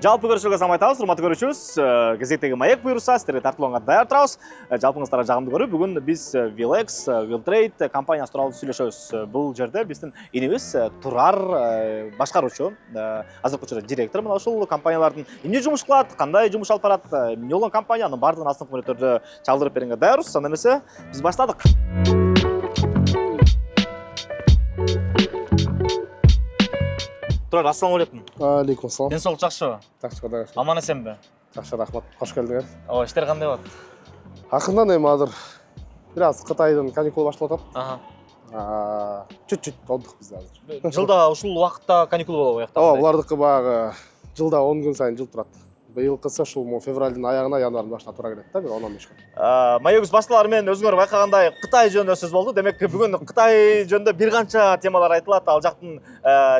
Жалпы көрүүчүлөргө салам айтабыз, урматтуу көрүүчүбүз. Кезектеги маек буйруса сиздерге тартууланга даяр турабыз. Жалпыңыздарға жагымдуу көрүү. Бүгүн биз Vilex, Welltrade компаниясы тууралуу сүйлөшөбүз. Бул жерде биздин инибиз Турар башкаруучу, азыркы учурда директор мына ушул компаниялардын эмне жумуш кылат, кандай жумуш алып барат, эмне болгон компаниянын бардыгын астыңкы мүнөттөрдө чалдырып берүүгө даярбыз. Анда эмесе биз баштадык. Турар, ассаламу алейкум. Алейкум ассалам. Денсаулык жакшыбы? Жакшы, Кудай ырахмат. Аман эсенби? Жакшы, рахмат. Кош келдиңер. Ооба, иштер кандай болот? Акырындан эми азыр бир аз Кытайдын каникулу башталып Ага. атат. Чуть-чуть отдых бизде азыр. Жылда ушул убакытта каникул болобу уякта? Ооба, булардыкы баягы жылда 10 күн сайын жыл турат. Быйылкысы ушул февралдын аягына, январдын башына туура келет да, бир 10-15 күн. Маегибиз башталары менен өзүңөр байкагандай Кытай жөнүндө сөз болду. Демек бүгүн Кытай жөнүндө бир канча темалар айтылат. Ал жактын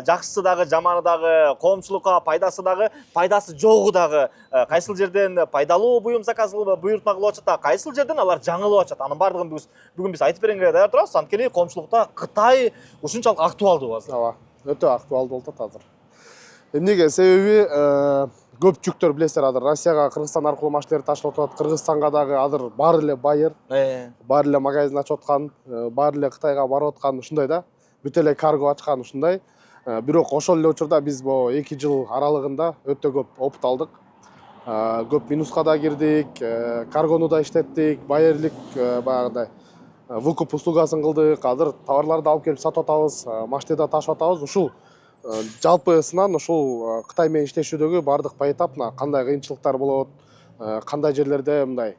жакшысы дагы, жаманы дагы, коомчулукка пайдасы дагы, пайдасы жогу дагы. Кайсыл жерден пайдалуу буюм заказылып, буйртма кылып атат, кайсыл жерден алар жаңылып атат. Анын бардыгын бүгүн биз айтып бергенге даяр турабыз. Анткени коомчулукта Кытай ушунчалык актуалдуу азыр. Ооба, өтө актуалдуу болуп атат азыр. Эмнеге? Себеби көп жүктөр билесиздер, азыр Россияга, Кыргызстан аркылуу машиналар ташылып атат. Кыргызстанга дагы азыр баары эле байыр, баары эле магазин ачып аткан, баары эле Кытайга барып аткан ушундай да. Бүт эле карго ачкан ушундай. Бирок ошол эле учурда биз бу 2 жыл аралыгында өтө көп опыт алдык. Көп минуска да кирдик, каргону да иштеттик, байырлык баягыдай выкуп услугасын кылдык. Азыр товарларды алып келип сатып атабыз, машинада ташып атабыз. Ушул жалпысынан ушул Кытай менен иштешүүдөгү бардык поэтапно кандай кыйынчылыктар болот, кандай жерлерде мындай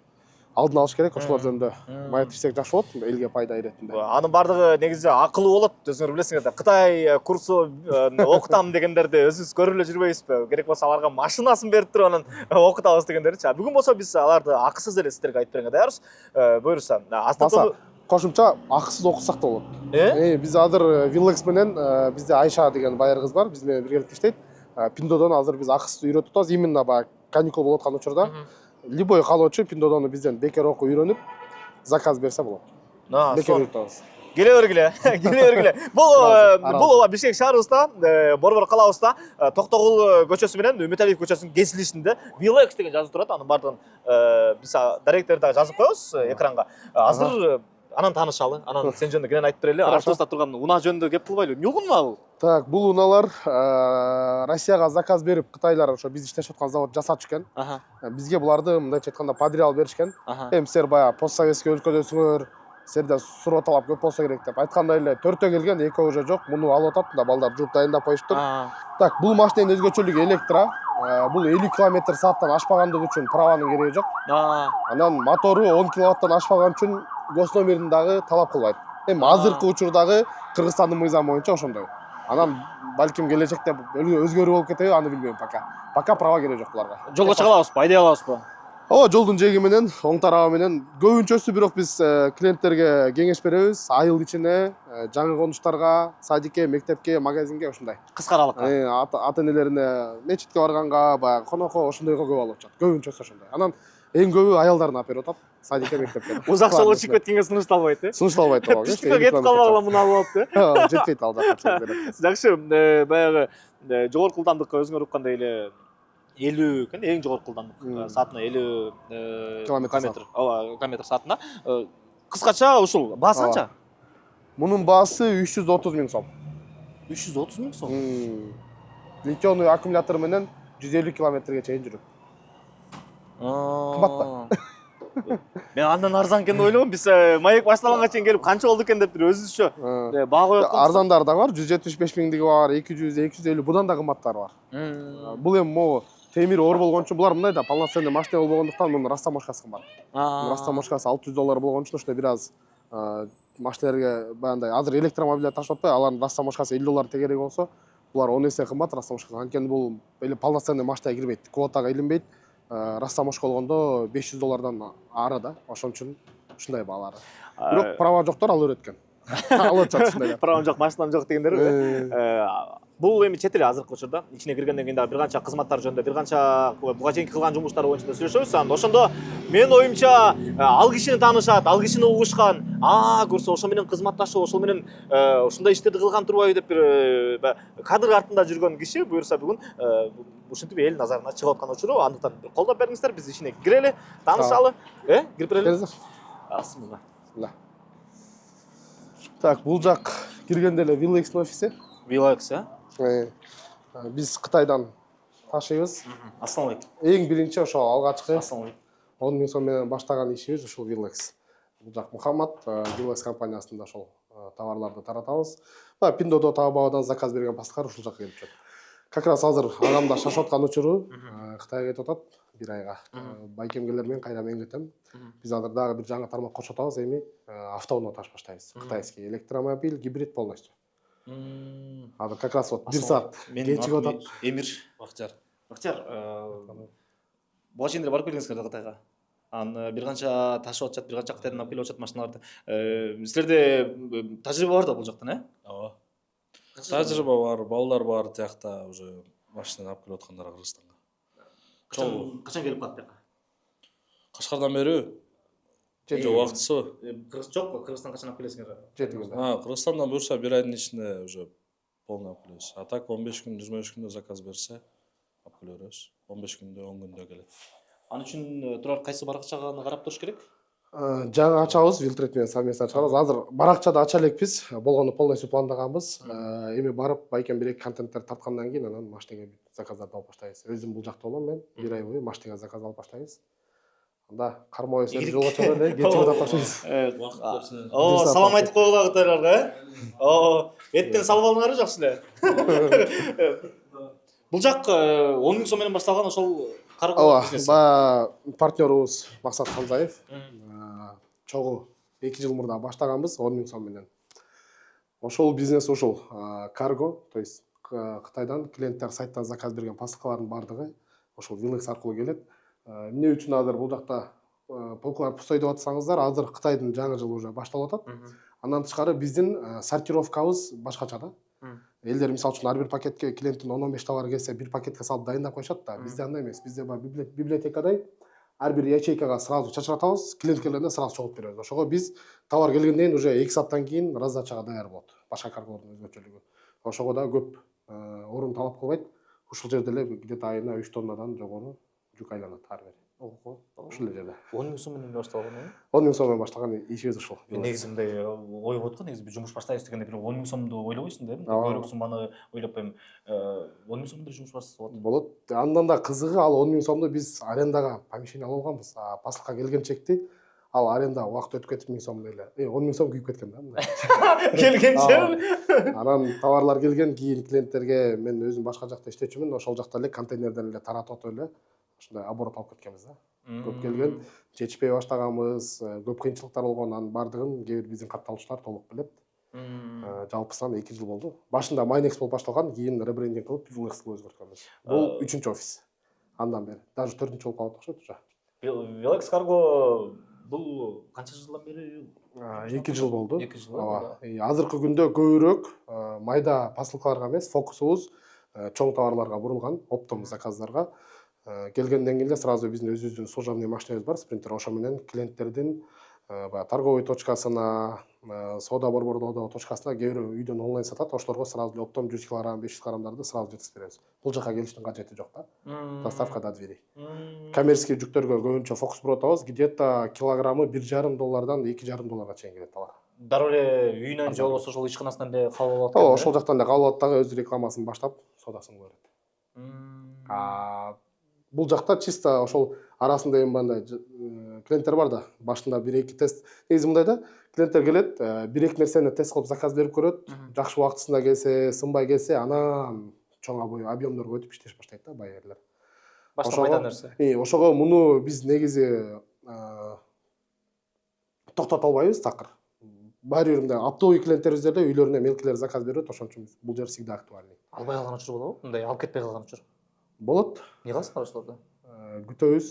алдын алыш керек, ошолор жөнүндө маектешсек жакшы болот, элге пайда иретинде. Анын бардыгы негизи акылуу болот, өзүңөр билесиңер да. Кытай курсу окутам дегендерди өзүбүз көрүп эле жүрбөйбүзбү? Керек болсо аларга машинасын берип туруп анан окутабыз дегендерчи. Бүгүн болсо биз аларды акысыз эле сиздерге айтып берүүгө даярбыз. Буюрса, астыктуу кошумча акысыз окутсак да болот. Биз азыр Vilex менен бизде Айша деген байыр кыз бар, биз менен биргеликте иштейт. Пиндодон азыр биз акысыз үйрөтүп атабыз. Именно баягы каникул болуп аткан учурда любой каалоочу Пиндодону бизден бекер окуп үйрөнүп, заказ берсе болот. Бекер үйрөтүп атабыз. Келе бергиле, келе бергиле. Бул Бишкек шаарыбызда, Борбор калабызда Токтогул көчөсү менен Үмүталиев көчөсүнүн кесилишинде Vilex деген жазып турат. Анын бардыгын биз директор дагы жазып коебуз экранга. Азыр анан таанышалы, анан сен жөнүндө кенен айтып берели. Артыбызда турган уна жөнүндө кеп кылбайлы. Эмне болгон уна бул? Так, бул унаалар Россияга заказ берип, Кытайлар ошо биз иштешип аткан завод жасатчу экен. Бизге буларды мындайча айтканда подреал беришкен. Эми силер баягы постсоветский өлкөдөсүңөр, силерде суроо талап көп болсо керек деп айткандай эле 4төө келген, 2 уже жок. Муну алып атат, мында балдар жууп дайындап коюштур. Так, бул машинанын өзгөчөлүгү электро. Бул 50 км/сааттан ашпагандыгы үчүн праванын кереги жок. Анан мотору 10 киловаттан ашпаган үчүн госномердин дагы талап кылбайт. Эми азыркы учурдагы Кыргызстандын мыйзамы боюнча ошондой. Анан балким келечекте өзгөрүү болуп кетеби, аны билбейм пока. Пока права кереги жок буларга. Жолго чыга алабызбы, айдай алабызбы? Ооба, жолдун жээги менен, оң тарабы менен көбүнчөсү бирок биз клиенттерге кеңеш беребиз. Айыл ичине, жаңы конуштарга, садикке, мектепке, магазинге ошундай. Кыска аралыкка. Ата-энелерине мечитке барганга, баягы конокко ошондойго көп алып атышат. Көбүнчөсү ошондой. Анан эң көбү аялдарын алып берип атат. Садикке, мектепке. Узак жолго чыгып кеткенге сунушталбайт, Сунушталбайт, ооба. Түштүккө кетип калбагыла муну алып алып, жетпейт ал жакка. Жакшы, баягы жогорку ылдамдыкка өзүңөр уккандай эле 50 экен, эң жогорку ылдамдык. Саатына 50 километр. Ооба, километр саатына. Кыскача ушул баасы канча? Мунун баасы 330 000 сом. 330 000 сом. Литионный аккумулятор менен 150 километрге чейин жүрөт. Кымбат да. Мен андан арзан экен деп ойлогом. Биз маек башталганга чейин келип канча болду экен деп бир өзүбүзчө баа коюп атканбыз. Арзандары да бар, 175 000 бар, 200, 250, будан да кымбаттары бар. Бул эми могу темир оор болгон үчүн булар мындай да, полноценный машина болгондуктан мунун растаможкасы кымбат. Растаможкасы 600 доллар болгон үчүн ошто бир аз машиналерге баягындай азыр электромобиль ташып атпайбы, алардын растаможкасы 50 доллар тегерек болсо, булар 10 эсе кымбат растаможкасы. Анткени бул эле полноценный машинага кирбейт, квотага илинбейт. Растаможка болгондо 500 доллардан ары да, ошон үчүн ушундай баалары. Бирок права жоктор ал өткөн. Алып атышат ушундай. Правам жок, машинам жок дегендер. Бул эми чет эл азыркы учурда ичине киргенден кийин дагы бир канча кызматтар жөнүндө бир канча буга чейинки кылган жумуштар боюнча да сүйлөшөбүз. Анан ошондо менин оюмча ал кишини таанышат, ал кишини угушкан, көрсө ошо менен кызматташып, ошол менен ушундай иштерди кылган турбайбы деп бир кадр артында жүргөн киши буюрса бүгүн ушинтип эл назарына чыгып аткан учуру. Андыктан бир колдоп бериңиздер, биз ичине кирели, таанышалы. Кирип берели. Бисмилла. Так, бул жак киргенде эле Виллекстин офиси. Вилекс, Биз Кытайдан ташыйбыз. Ассалам алейкум. Эң биринчи ошо алгачкы Ассалам алейкум. 10 миң сом менен баштаган ишибиз ушул Виллекс. Бул жак Мухаммад Виллекс компаниясында ошол товарларды таратабыз. Пиндодо Таобаодан заказ берген паскар ушул жака келип жүрөт. Как раз азыр агамда шашып аткан учуру Кытайга кетип атат бир айга. Байкемгелер менен кайра мен кетем. Биз азыр дагы бир жаңы тармак кошуп атабыз, эми автоунаа баштайбыз. Кытайский электромобиль, гибрид полностью. Азыр как раз вот 1 саат кечигип атат. Эмир Бактияр, буга чейин барып келдиңиздер Кытайга. Анан бир канча ташып атышат, бир канча Кытайдан алып келип атышат машиналарды. Силерде тажрыйба бар да бул жактан, Ооба. Тажрыйба бар, балдар бар, тиякта уже машина алып келип аткандар Кыргызстанга. Качан келип калат бияка? Кашкардан бери же убактысы. Жок, Кыргызстан качан алып келесиңер? 7 күн. Кыргызстандан буюрса бир айдын ичинде уже полный алып келебиз. А так 15 күн, 25 күндө заказ берсе алып келе беребиз. 15 күндө, 10 күндө келет. Ал үчүн турар кайсы баракчаны карап туруш керек? Жаңы ачабыз, Вилтрейт менен совместно ачабыз. Азыр баракчада ача элекпиз, болгону полностью пландаганбыз. Эми барып байкем бир-эки контенттер тарткандан кийин анан машинеге заказдарды алып баштайбыз. Өзүм бул жакта болом мен, бир ай бою машинеге заказ алып баштайбыз. Анда кармоо эсер жолго чыгып эле кечип атат баштайбыз. Салам айтып койгула Кытайларга, Эттен салып алыңар жакшы эле. Бул жак 10 миң сом менен башталган ошол карго бизнес. Ооба, партнерубуз Максат Хамзаев. Чогуу 2 жыл мурда баштаганбыз 10 миң сом менен. Ошол бизнес ушул карго, то есть Кытайдан клиенттер сайттан заказ берген посылкалардын бардыгы ошол Виллекс аркылуу келет. Эмне үчүн азыр бул жакта полкалар пустой деп атсаңыздар, азыр Кытайдын жаңы жылы уже башталып атат. Андан тышкары биздин сортировкабыз башкача да. Элдер мисалы үчүн ар бир пакетке клиенттин 10-15 товар келсе, бир пакетке салып дайындап коюшат да. Бизде андай эмес. Бизде бар библиотекадай ар бир ячейкага сразу чачыратабыз, клиент келгенде сразу чогултуп беребиз. Ошого биз товар келгенден кийин уже 2 сааттан кийин раздачага даяр болот. Башка карголордун өзгөчөлүгү. Ошого да көп орун талап кылбайт. Ушул жерде эле где-то айына 3 тоннадан жогору жүк айланат ар бир. Ушул жерде. 10 миң сом менен башталган, 10 миң сом менен башталган ишибиз ушул. Негизи мындай ой болот го, негизи бир жумуш баштайбыз дегенде бир 10 миң сомду ойлобойсуң да, көбүрөөк сумманы ойлоп коем. 10 миң сомдо жумуш башталса болот. Андан да кызыгы ал 10 миң сомду биз арендага помещение алып алганбыз. Посылка келген чекти ал аренда убакыт өтүп кетип 1000 сом эле. 10 миң сом күйүп кеткен да. Келгенче. Анан товарлар келген кийин клиенттерге мен өзүм башка жакта иштечүмүн, ошол жакта эле контейнерден эле таратып атып эле ушундай оборот алып кеткенбиз да. Көп келген, чечпей баштаганбыз, көп кыйынчылыктар болгон, анын бардыгын кээ бир биздин катталуучулар толук билет. Жалпысынан 2 жыл болду. Башында Майнекс болуп башталган, кийин ребрендинг кылып Виллекске өзгөрткөнбүз. Бул 3-чү офис. Андан бери, даже 4-чү болуп калат окшойт уже. Виллекс карго бул канча жылдан бери? 2 жыл болду. 2 жыл. Ооба. Азыркы күндө көбүрөөк майда посылкаларга эмес, фокусубуз чоң товарларга бурулган, оптом заказдарга. Келгенден кийин сразу биздин өзүбүздүн служебный машинебиз бар, спринтер, ошо менен клиенттердин торговый точкасына, соода борбордоо точкасына кээ бирөө үйдөн онлайн сатат, ошолорго сразу оптом 100 кг, 500 граммдарды сразу жеткизип беребиз. Бул жака келиштин кажети жок да. Доставка до двери. Коммерческий жүктөргө көбүнчө фокус буруп атабыз, где-то килограммы $1,5 $2,5 чейин келет алар. Дароо эле үйүнөн же болбосо ошол ишканасынан эле кабыл алып атат. Ошол жактан эле кабыл алат дагы өз рекламасын баштап, соодасын көрөт. Бул жакта чисто ошол арасында эми мындай клиенттер бар да, башында 1-2 тест. Негизи мындай да, клиенттер келет, 1-2 нерсени тест кылып заказ берип көрөт, жакшы убактысында келсе, сынбай келсе, анан чоң объемдорго өтүп иштеш баштайт да байерлер. Башта майда нерсе. Ошого муну биз негизи токтото албайбыз такыр. Баары бир мындай оптовый клиенттерибиздер да үйлөрүнө мелкилер заказ берет, ошон үчүн бул жер всегда актуальный. Албай калган учур болобу? Мындай алып кетпей калган учур. Болот. Эмне кыласыңар ошолорду? күтөбүз.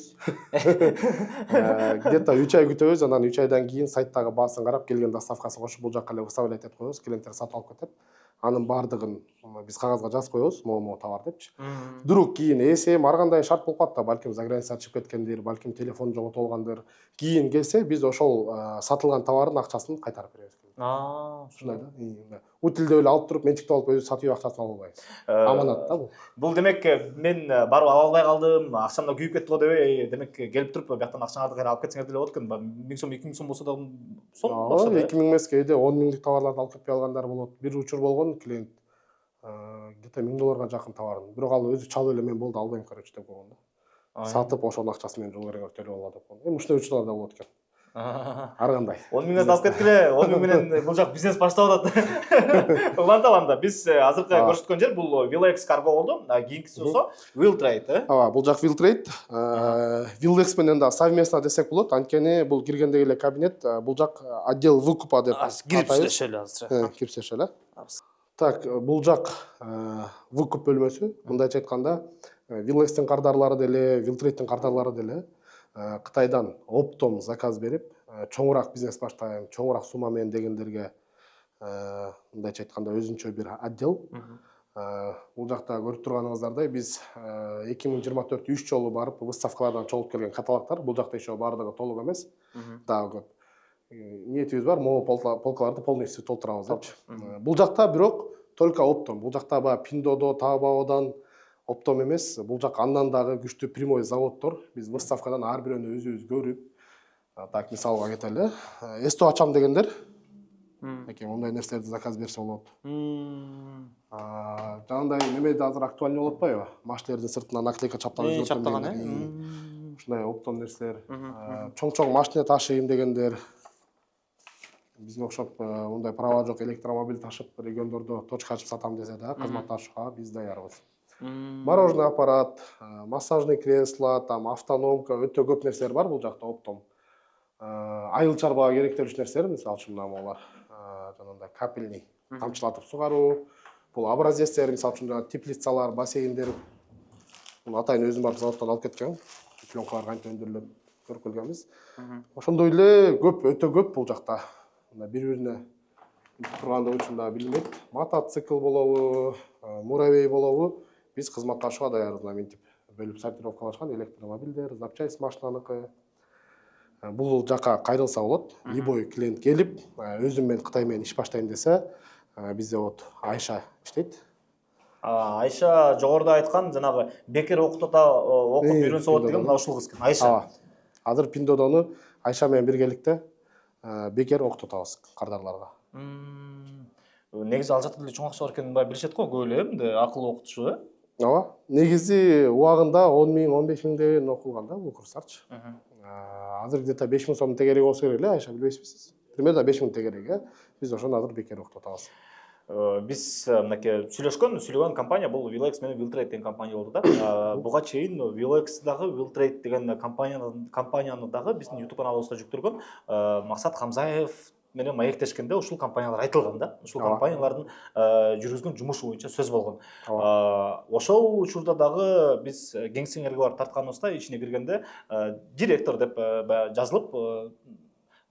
Где-то 3 ай күтөбүз, анан 3 айдан кийин сайттагы баасын карап, келген доставкасын кошуп бул жакка эле выставлять этип коебуз, клиенттер сатып алып кетет. Анын баардыгын биз кагазга жазып коебуз, могу товар депчи. Вдруг кийин эсем ар кандай шарт болуп калат да, балким за границага чыгып кеткендир, балким телефон жоготуп алгандыр. Кийин келсе, биз ошол сатылган товардын акчасын кайтарып беребиз. Ушундай да. Утилде эле алып туруп, менчиктеп алып өзү сатып акчасын алып албайбыз. Аманат да бул. Бул демек мен барып ала албай калдым, акчам да күйүп кетти го дебей, демек келип туруп бияктан акчаңарды кайра алып кетсеңер деле болот экен. 1000 сом, 2000 сом болсо да сонун акча да. 2000 эмес, кээде 10 миңдик товарларды алып кетпей алгандар болот. Бир учур болгон клиент где-то $1000 жакын товарын. Бирок ал өзү чалып эле мен болду албайм, короче деп койгон да. Сатып ошонун акчасын мен жол береңер төлөп алалы деп койгон. Ушундай учурлар да болот экен. Ар кандай. 10 миңден алып кеткиле, 10 миң менен бул жак бизнес баштап атат. Уланта. Биз азыркы көрсөткөн жер бул Vilex Cargo болду. Кийинкиси болсо Wheeltrade. Ооба, бул жак Wheeltrade. Vilex менен да совместно десек болот. Анткени бул киргендеги эле кабинет, бул жак отдел выкупа деп кирип иштешели азыр. Кирип иштешели. Так, бул жак выкуп бөлмөсү. Мындайча айтканда, Vilex'тин кардарлары деле, Wheeltrade'тин кардарлары деле Кытайдан оптом заказ берип, чоңураак бизнес баштайм, чоңураак сумма менен дегендерге мындайча айтканда өзүнчө бир отдел. Бул жакта көрүп турганыңыздардай биз 2024 3 жолу барып выставкалардан чогулуп келген каталогдор. Бул жакта еще баардыгы толук эмес. Дагы көп. Ниетибиз бар, могу полкаларды полностью толтурабыз депчи. Бул жакта бирок только оптом. Бул жакта баягы Пиндодо, Таобаодан оптом эмес, бул жак андан дагы күчтүү прямой заводдор. Биз выставкадан ар бирөөнү өзүбүз көрүп, так мисалга кетели, эстөө ачам дегендер, эки мындай нерселерди заказ берсе болот. Жанагындай неме да азыр актуальный болуп атпайбы? Машиналардын сыртына наклейка чаптаган, ушундай оптом нерселер, чоң машина ташыйм дегендер, бизге окшоп мындай права жок электромобиль ташып региондордо точка ачып сатам десе да, кызматташууга биз даярбыз. Мороженый аппарат, массажный кресло, там автономка, өтө көп нерселер бар бул жакта оптом. Айыл чарбага керектелүү нерселер, мисалы үчүн могулар, жанагындай капельный, тамчылатып сугаруу, бул образецтер, мисалы үчүн теплицалар, бассейндер. Бул атайын өзүм барып заводдон алып кеткен. Пленкалар кантип өндүрүлөт көрүп келгенбиз. Ошондой эле көп, өтө көп бул жакта. Бири-бирине тургандыгы үчүн да билинбейт. Мотоцикл болобу, муравей болобу, биз кызматташууга даярбыз, мынтип бөлүп сортировкалашкан электромобилдер, запчасть машинаныкы. Бул жака кайрылса болот. Любой клиент келип, өзүм мен Кытай менен иш баштайм десе, бизде вот Айша иштейт. Айша жогоруда айткан жанагы бекер окуп үйрөнсө болот деген мына ушул кыз экен. Айша. Азыр Пиндодону Айша менен биргеликте бекер окутабыз кардарларга. Негизи ал жакта деле чоң акча бар экенин билишет го, көп эле эмне акылуу окутушу, Ооба. Негизи убагында 10 миң, 15 миң деген окулган да бул курстарчы. Азыр где-то 5 миң сом тегереги болсо керек эле, Айша билбейсизби? Примерно 5 миң тегереги. Биз ошону азыр бекер окутабыз. Биз сүйлөгөн компания бул Vilex менен Wheeltrade деген компания болду да. Буга чейин Vilex дагы Wheeltrade деген компанияны дагы биздин YouTube каналыбызга жүктөлгөн Максат Хамзаев менен маектешкенде ушул компаниялар айтылган да. Ушул компаниялардын жүргүзгөн жумушу боюнча сөз болгон. Ошол учурда дагы биз кеңсеңерге барып тартканыбызда ичине киргенде директор деп жазылып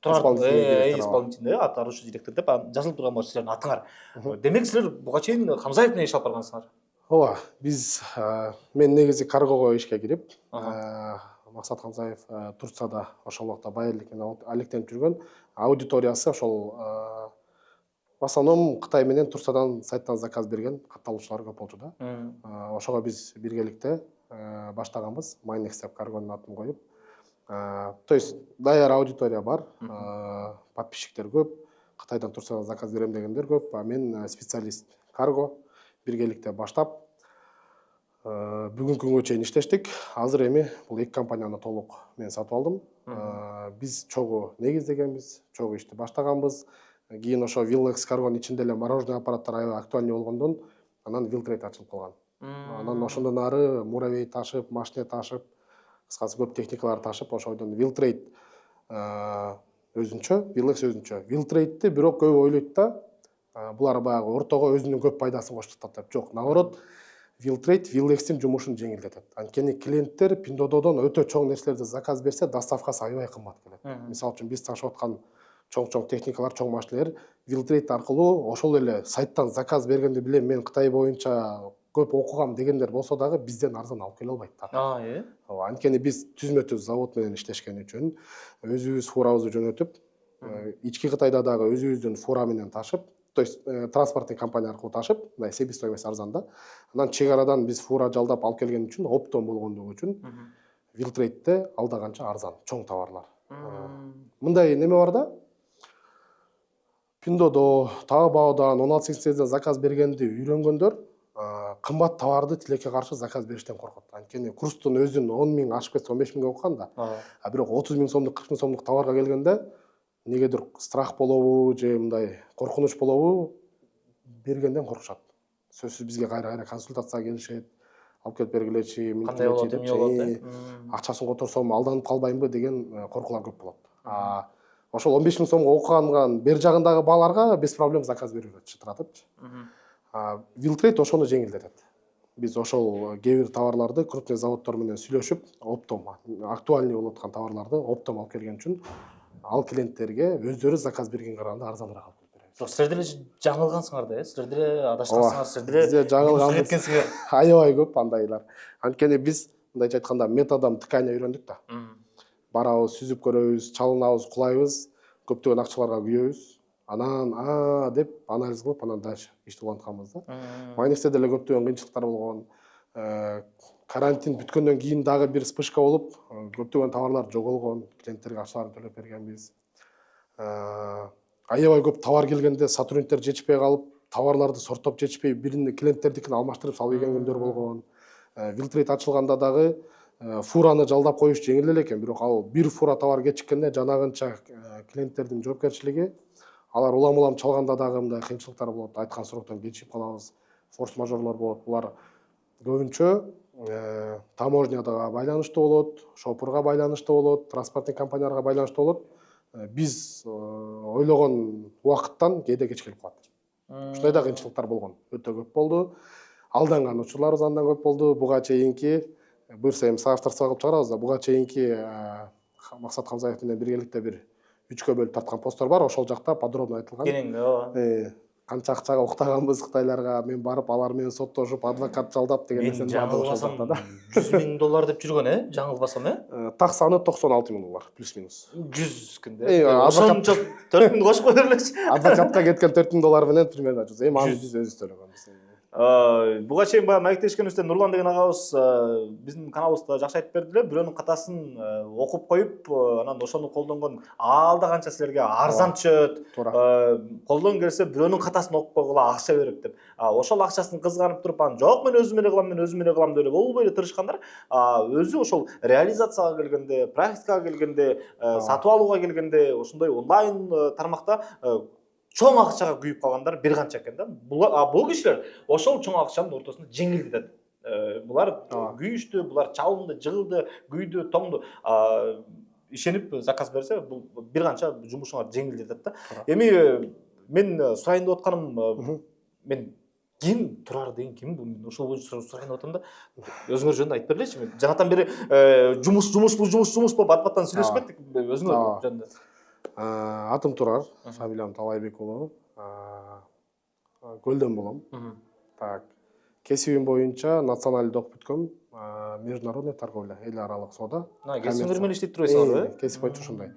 исполнительный атаруучу директор деп жазылып турган болчу силердин атыңар. Демек силер буга чейин Хамзаев менен иш алып баргансыңар. Ооба, биз мен негизи каргого ишке кирип, Максат Хамзаев Турцияда ошол убакта байырлык менен алектенип жүргөн, аудиториясы ошол в основном Кытай менен Турциядан сайттан заказ берген катталуучулар көп болчу да. Ошого биз биргеликте баштаганбыз, Майнекс деп каргонун атын коюп. То есть даяр аудитория бар, подписчиктер көп, Кытайдан Турциядан заказ берем дегендер көп, мен специалист карго биргеликте баштап бүгүнкү күнгө чейин иштештик. Азыр эми бул эки компанияны толук мен сатып алдым. Биз чогуу негиздегенбиз, чогуу ишти баштаганбыз. Кийин ошо Vilex Cargo'нун ичинде эле мороженый аппараттар аябай актуальный болгондон, анан Wheeltrade ачылып калган. Анан ошондон ары муравей ташып, машина ташып, кыскасы көп техникалар ташып, ошойдон Wheeltrade өзүнчө, Vilex өзүнчө. Wheeltrade'ти бирок көп ойлойт да, булар баягы ортого өзүнүн көп пайдасын кошуп атат деп. Жок, наоборот, Вилтрейд Вилексtin жумушун жеңилдетет. Анткени клиенттер Пиндододон өтө чоң нерселерди заказ берсе, доставкасы аябай кымбат келет. Мисалы үчүн биз ташып аткан чоң техникалар, чоң машиналар Вилтрейд аркылуу ошол эле сайттан заказ бергенди билем, мен Кытай боюнча көп окугам дегендер болсо дагы бизден арзан алып келе албайт. Анткени биз түзмө-түз завод менен иштешкен үчүн өзүбүз фурабызды жөнөтүп, ички Кытайда дагы өзүбүздүн фура менен ташып, то есть транспортный компания аркылуу ташып, мындай себестоимость арзан да. Анан чек арадан биз фура жалдап алып келген үчүн, оптом болгондугу үчүн Вилтрейдте алда канча арзан, чоң товарлар. Мындай неме бар да. Пиндодо, Таобаодан, 1688-ден заказ бергенди үйрөнгөндөр кымбат товарды тилекке каршы заказ бериштен коркот. Анткени курстун өзүн 10 000 ашып кетсе 15 000 окуган да. А бирок 30 000 сомдук, 40 000 сомдук товарга келгенде негедир страх болобу же мындай коркунуч болобу бергенден коркушат. Сөзсүз бизге кайра консультацияга келишет, алып келип бергилечи, кандай болот, эмне болот, акчасын которсом алданып калбаймбы деген коркулар көп болот. Ошол 15 000 сомго окуган бер жагындагы бааларга без проблем заказ берүүгө чытыратыпчы. Вилтрейд ошону жеңилдетет. Биз ошол кээ бир товарларды крупный заводдор менен сүйлөшүп, оптом, актуальный болуп аткан товарларды оптом алып келген үчүн ал клиенттерге өздөрү заказ берген караганда арзаныраак алып келип беребиз. Жок, силер деле жаңылгансыңар да, силер деле адашкансыңар, силер деле жаңылганбыз кеткенсиңер. Аябай көп андайлар. Анткени биз мындайча айтканда методом тыканя үйрөндүк да. Барабыз, сүзүп көрөбүз, чалынабыз, кулайбыз, көптөгөн акчаларга күйөбүз. Анан деп анализ кылып, анан дальше ишти улантканбыз да. Майнексте деле көптөгөн кыйынчылыктар болгон. Карантин бүткөндөн кийин дагы бир вспышка болуп, көптөгөн товарлар жоголгон, клиенттерге акчаларын төлөп бергенбиз. Аябай көп товар келгенде сотрудниктер жетишпей калып, товарларды сорттоп жетишпей, бирини клиенттердикин алмаштырып салып ийген күндөр болгон. Вилтрейд ачылганда дагы фураны жалдап коюш жеңил эле экен, бирок ал бир фура товар кечиккенде жанагынча клиенттердин жоопкерчилиги, алар улам чалганда дагы мындай кыйынчылыктар болот, айткан сроктон кечигип калабыз, форс-мажорлор болот. Булар көбүнчө таможняга байланыштуу болот, шопурга байланыштуу болот, транспортный компанияларга байланыштуу болот. Биз ойлогон убакыттан кээде кеч келип калат. Ушундай да кыйынчылыктар болгон, өтө көп болду. Алданган учурларыбыз андан көп болду. Буга чейинки буюрса эми соавторство кылып чыгарабыз да, буга чейинки Максат Хамзаев менен биргеликте бир 3кө бөлүп тарткан посттор бар, ошол жакта подробно айтылган. Кенен Канча акчага уктаганбыз Кытайларга, мен барып алар менен соттошуп, адвокат жалдап деген нерсени жаңылбасам $100 000 деп жүргөн, жаңылбасам, так саны $96 000 плюс-минус. 100 күндө. Ошончо 4 000 кошуп кое берлечи. Адвокатка кеткен $4 000 менен примерно жүз. Эми аны биз өзүбүз төлөгөнбүз. Буга чейин баягы маектешкенибизде Нурлан деген агабыз биздин каналыбызда жакшы айтып берди эле, бирөөнүн катасын окуп коюп, анан ошону колдонгон алда канча силерге арзан түшөт, колдон келсе бирөөнүн катасын окуп койгула акча берип деп. Ошол акчасын кызганып туруп, анан жок мен өзүм эле кылам деп эле болбой эле тырышкандар, өзү ошол реализацияга келгенде, практикага келгенде, сатып алууга келгенде, ошондой онлайн тармакта чоң акчага күйүп калгандар бир канча экен да. Бул кишилер ошол чоң акчанын ортосунда жеңилдетет. Булар күйүштү, булар чалынды, жыгылды, күйдү, тоңду. Ишенип заказ берсе, бул бир канча жумушуңарды жеңилдетет да. Эми мен сурайын деп атканым, мен ким Турар деген ким? Ошол боюнча сурайын деп атам да. Өзүңөр жөнүндө айтып бергилечи. Мен жанатан бери жумуш болуп ат-баттан сүйлөшүп кеттик. Өзүңөр жөнүндө. Атым Турар, фамилиям Талайбек уулу. Көлдөн болом. Так. Кесибим боюнча национальный окуп бүткөм, международный торговля, эл аралык соода. Кесибиңер менен иштеп турбайсыңар, Кесип боюнча ошондой.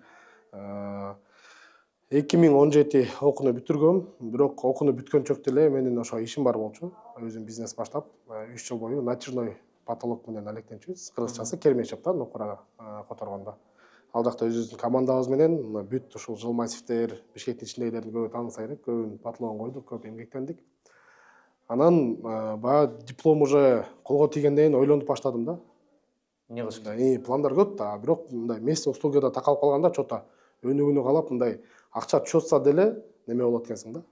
2017 окууну бүтүргөм, бирок окууну бүткөнчөктө эле менин ошо ишим бар болчу. Өзүм бизнес баштап, 3 жыл бою натяжной потолок менен алектенчүбүз. Кыргызчасы кермешев да, нукура которгондо. Ал жакта өзүбүздүн командабыз менен бүт ушул жыл массивдер, Бишкектин ичиндегилердин көбү тааныса элек, көбүн потологун койдук, көп эмгектендик. Анан баягы диплом уже колго тийгенден кийин ойлонуп баштадым да. Эмне кылыш керек? Пландар көп да, бирок мындай местный услугада такалып калганда чото өнүгүүнү каалап, мындай акча түшөтсө деле неме болот экенсиң да.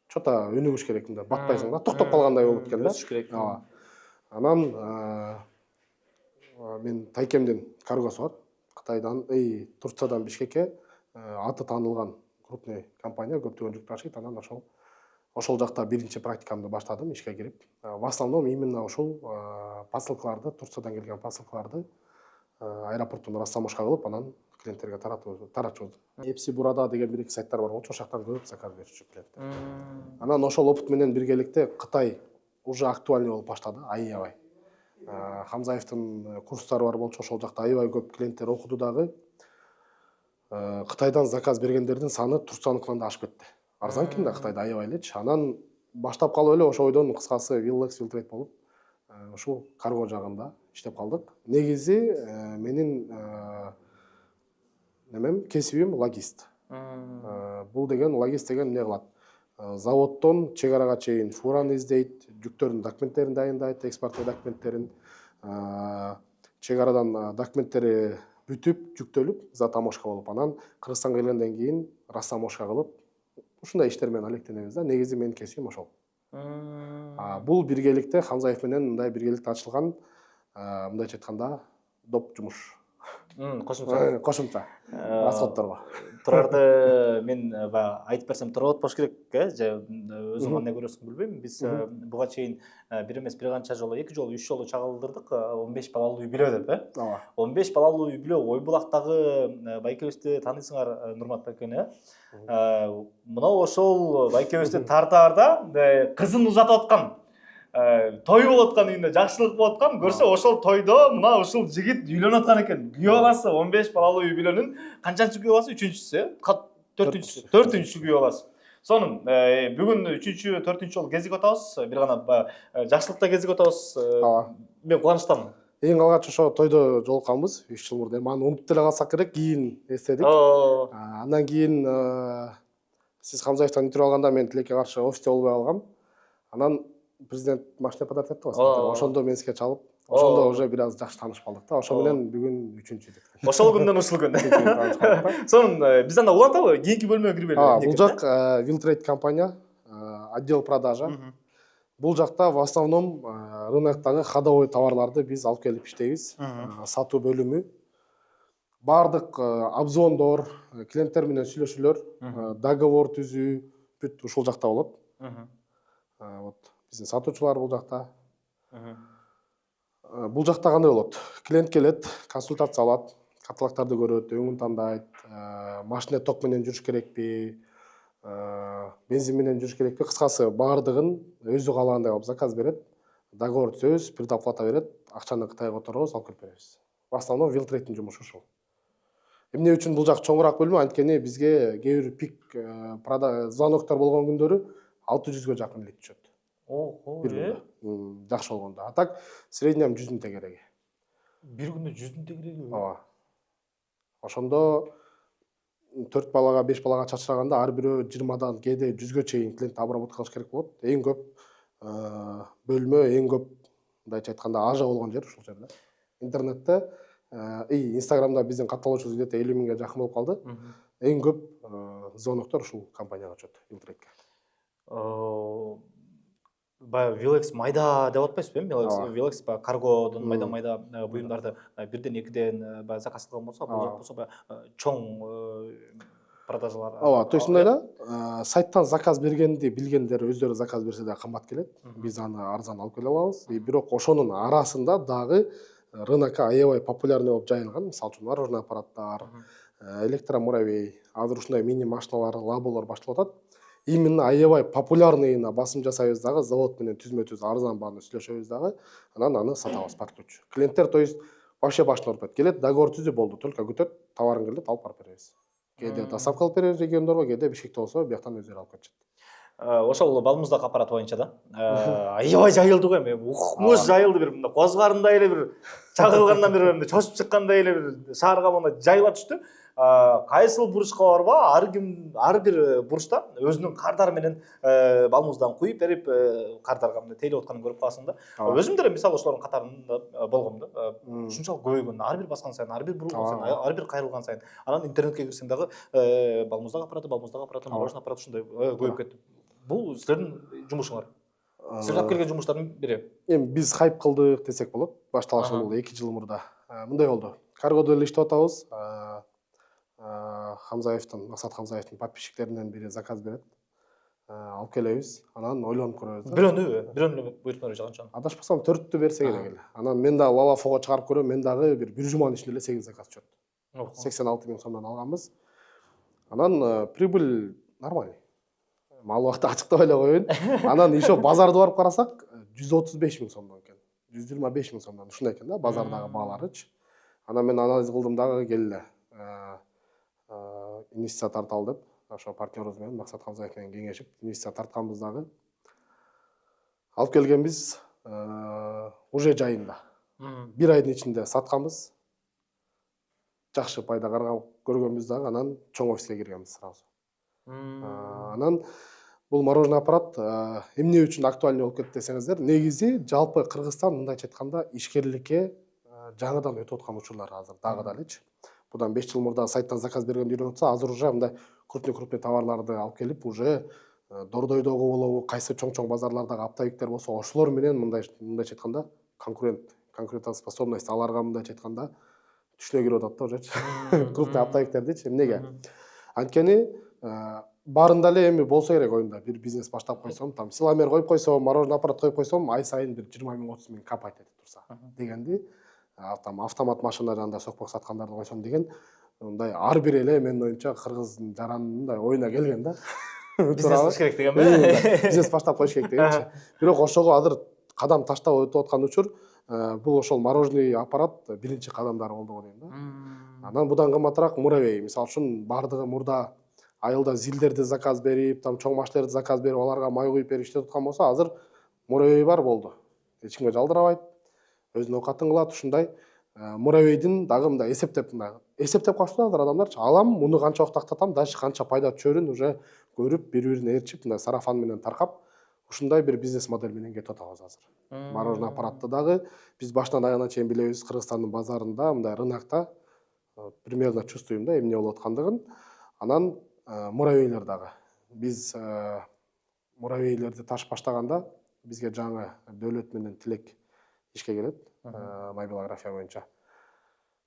Чото өнүгүш керек, мындай батпайсың да, токтоп калгандай болот экен да. Өсүш керек. Анан мен Тайкемдин каргосу бар. Кытайдан, Турциядан Бишкекке аты таанылган крупный компания, көптөгөн жүк ташыйт. Анан ошол ошол жакта биринчи практикамды баштадым ишке кирип. В основном именно ошол посылкаларды, Турциядан келген посылкаларды аэропорттон рассамошка кылып, анан клиенттерге таратчубуз. Epsi Burada деген бир эки сайттар бар болчу, ошол жактан көп заказ беришчү клиенттер. Анан ошол опыт менен биргеликте Кытай уже актуальный болуп баштады, аябай. Хамзаевдин курстары бар болчу, ошол жакта аябай көп клиенттер окуду дагы. Кытайдан заказ бергендердин саны Турцияныкынан да ашып кетти. Арзан экен да Кытайда аябай элечи. Анан баштап калып эле ошо ойдон кыскасы Villex Filtrate болуп, ушул карго жагында иштеп калдык. Негизи менин немем кесибим логист. Бул деген логист деген эмне кылат? Заводдон чек арага чейин фураны издейт, жүктөрдүн документтерин дайындайт, экспорттоо документтерин, чек арадан документтери бүтүп, жүктөлүп, затамошка болуп, анан Кыргызстанга келгенден кийин рассамошка кылып, ушундай иштер менен алектенебиз да. Негизи менин кесибим ошол. Бул биргеликте Хамзаев менен мындай биргеликте ачылган, мындайча айтканда, доп жумуш. Кошумча расходторго. Турарды мен айтып берсем туура болот болуш керек, же өзүң кандай көрөсүң билбейм. Биз буга чейин бир эмес бир канча жолу, 2 жолу, 3 жолу чагылдырдык 15 балалуу үй бүлө деп, Ооба. 15 балалуу үй бүлө Ойбулактагы байкебизди тааныйсыңар, Нурмат байкени, мынау ошол байкебизди тартаарда кызын узатып аткан, той болуп аткан үйүндө жакшылык болуп аткан, көрсө ошол тойдо мына ушул жигит үйлөнүп аткан экен. Күйөө баласы 15 балалуу үй бүлөнүн канчанчы күйөө баласы? 3-чүсү, 4-чүсү күйөө баласы. Сонун бүгүн 3-чү, 4-чү жолу кезип атабыз. Бир гана жакшылыкта кезип атабыз. Мен кубанычтамын. Эң алгач ошо тойдо жолукканбыз 3 жыл мурда. Эми аны унутуп деле калсак керек, кийин эстедик. Андан кийин сиз Хамзаевден интервью алганда мен тилекке каршы офисте болбой калгам. Анан президент машина подарок этти го. Ошондо мен сизге чалып, ошондо уже бир аз жакшы таанышып калдык да. Ошо менен бүгүн 3-чү деп. Ошол күндөн ушул күн. Сонун биз анда уланталы, кийинки бөлмөгө кирбели. Бул жак Viltrate компания, отдел продажа. Бул жакта в основном рыноктагы ходовой товарларды биз алып келип иштейбиз. Сатуу бөлүмү. Бардык обзондор, клиенттер менен сүйлөшүүлөр, договор түзүү бүт ушул жакта болот. Вот биздин сатуучулар бул жакта. Бул жакта кандай болот? Клиент келет, консультация алат, каталогдарды көрөт, өңүн тандайт, машина ток менен жүрүш керекпи, бензин менен жүрүш керекпи, кыскасы баардыгын өзү каалагандай кылып заказ берет, договор түзөбүз, предоплата берет, акчаны Кытайга которобуз, алып келип беребиз. В основном Viltrate'дин жумушу ушул. Эмне үчүн бул жак чоңураак бөлмө? Анткени бизге кээ бир пик звоноктор болгон күндөрү 600-га жакын элек түшөт. Жакшы болгондо. А так среднем 100 тегереги. Бир күндө 100 тегереги? Ооба. Ошондо 4 балага, 5 балага чачыраганда ар бирөө 20дан кээде 100га чейин клиентти обработка кылыш керек болот. Эң көп бөлмө, эң көп мындайча айтканда ажа болгон жер ушул жерде. Интернетте Инстаграмда биздин катталуучубуз где-то 50 миңге жакын болуп калды. Эң көп звоноктор ушул компанияга өтөт, Viltrate'ке. Баягы Villex майда деп атпайсызбы? Villex каргодон майда буюмдарды бирден экиден баягы заказ кылган болсо, бул жак болсо баягы чоң продажалар. Ооба, то есть мындай да, сайттан заказ бергенди билгендер өздөрү заказ берсе да кымбат келет. Биз аны арзан алып келе алабыз. Бирок ошонун арасында дагы рынокко аябай популярный болуп жайылган, мисалы үчүн мороженое аппараттар, электромуравей, азыр ушундай мини машиналар, лаболор башталып атат. Именно аябай популярныйына басым жасайбыз дагы, завод менен түзмө-түз арзан бааны сүйлөшөбүз дагы, анан аны сатабыз парклөөчү. Клиенттер то есть вообще башын ооруп келет, договор түзүп болду, только күтөт, товарын келет, алып барып беребиз. Кээде доставка кылып беребиз региондорго, кээде Бишкекте болсо, бияктан өздөрү алып кетишет. Ошол балмуздак аппарат боюнча да. Аябай жайылды го эми. Укмуш жайылды, бир мындай козгарындай эле бир чагылгандан бир чочуп чыккандай эле бир шаарга мындай жайыла түштү. Кайсыл буручка барба, ар бир буручта өзүнүн кардары менен балмуздан куюп берип, кардарга мындай тейлеп атканын көрүп каласың да. Өзүм деле мисалы ошолордун катарында болгом да. Ушунчалык көбөйгөн, ар бир баскан сайын, ар бир бурулган сайын, ар бир кайрылган сайын, анан интернетке кирсең дагы балмуздак аппараты, мороженое аппараты ушундай көбөйүп кетти. Бул силердин жумушуңар. Силер алып келген жумуштардын бири. Эми биз хайп кылдык десек болот. Башталышы бул 2 жыл мурда. Мындай болду. Каргодо эле иштеп атабыз. Хамзаевдин, Максат Хамзаевдин подписчиктеринен бири заказ берет. алып келебиз, анан ойлонуп көрөбүз да. бирөөнү буйруп берип канчаны? Адашпасам 4-тү берсе керек эле. Анан мен дагы Лалафого чыгарып көрөм, мен дагы бир жуманын ичинде эле 8 заказ түшөт. 86 000 сомдон алганбыз. Анан прибыль нормальный. Ал убакта ачыктап эле коеюн. Анан еще базарды барып карасак, 135 000 сомдон экен. 125 000 сомдон ушундай экен да базардагы бааларычы. Анан мен анализ кылдым дагы келе инвестиция тарталы деп, ошо партнерибиз менен Максат Камзаев менен кеңешип инвестиция тартканбыз дагы. Алып келгенбиз уже жайында. Бир айдын ичинде сатканбыз. Жакшы пайда көргөнбүз дагы, анан чоң офиске киргенбиз сразу. Анан бул мороженый аппарат эмне үчүн актуальный болуп кетти десеңиздер, негизи жалпы Кыргызстан мындайча айтканда ишкерликке жаңыдан өтүп аткан учурлар азыр дагы далечи. Будан 5 жыл мурда сайттан заказ бергенди үйрөнүп атса, азыр уже мындай крупный товарларды алып келип, уже Дордойдогу болобу, кайсы чоң базарлардагы оптовиктер болсо, ошолор менен мындайча айтканда конкурентоспособность аларга мындайча айтканда түшүнө кирип атат да уже. Крупный оптовиктердичи. Эмнеге? Анткени барында эле эми болсо керек оюнда бир бизнес баштап койсом, там силамер коюп койсом, мороженый аппарат коюп койсом, ай сайын бир 20 000 30 000 капать этип турса дегенди, там автомат машина жанында сокпок саткандарды койсом деген, мындай ар бир эле менин оюмча кыргыздын жаранындай оюна келген да. Бизнес кылыш керек дегенби? Бизнес баштап коюш керек дегенчи. Бирок ошого азыр кадам таштап өтүп аткан учур, бул ошол мороженый аппарат биринчи кадамдары болду го дейм да. Анан будан кымбатыраак муравей, мисалы үчүн бардыгы мурда айылда зилдерди заказ берип, там чоң машиналерди заказ берип, аларга май куюп берип иштеп аткан болсо, азыр муравей бар болду. Эч кимге жалдырабайт, өзүнүн оокатын кылат, ушундай муравейдин дагы мындай эсептеп калышты азыр адамдарчы. Алам, муну канча убакыт актатам, дальше канча пайда түшөрүн уже көрүп, бири-бирине ээрчип, мындай сарафан менен таркап, ушундай бир бизнес модель менен кетип атабыз азыр. Мороженый аппаратты дагы биз баштан аягына чейин билебиз, Кыргызстандын базарында, мындай рынокто примерно чувствуем да эмне болуп аткандыгын. Анан муравейлер дагы. Биз муравейлерди ташып баштаганда бизге жаңы Дөөлөт менен Тилек ишке келет, мобилография боюнча.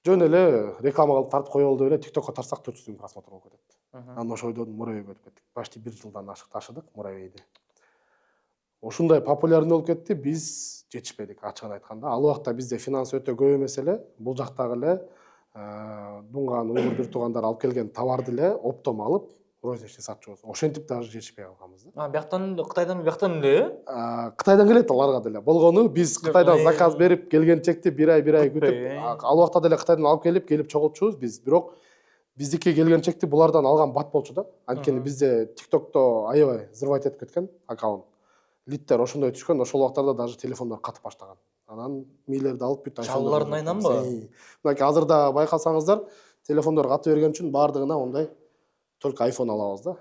Жөн эле реклама кылып тартып коелу деп эле TikTokко тарсак 400 000 просмотр болуп кетет. Анан ошо ойдон муравейге өтүп кеттик. Почти 1 жылдан ашык ташыдык муравейди. Ушундай популярный болуп кетти, биз жетишпедик ачыгын айтканда. Ал убакта бизде финанс өтө көп эмес эле, бул жактагы эле дунган уйгур бир туугандар алып келген товарды эле оптом алып, розничный сатчубуз. Ошентип даже жетишпей калганбыз да. Бияктан, Кытайдан эле? Кытайдан келет аларга деле. Болгону биз Кытайдан заказ берип келгенчекти бир ай күтүп, ал убакта деле Кытайдан алып келип чогултчубуз биз. Бирок биздики келгенчекти булардан алган бат болчу да. Анткени бизде TikTokто аябай взрывать этип кеткен аккаунт. Литтер ошондой түшкөн, ошол убактарда даже телефондор катып баштаган. Анан милерди алып бүт чалуулардын айынан Мынакей азырда байкасаңыздар, телефондор катып берген үчүн баардыгына мындай только iPhone алабыз да.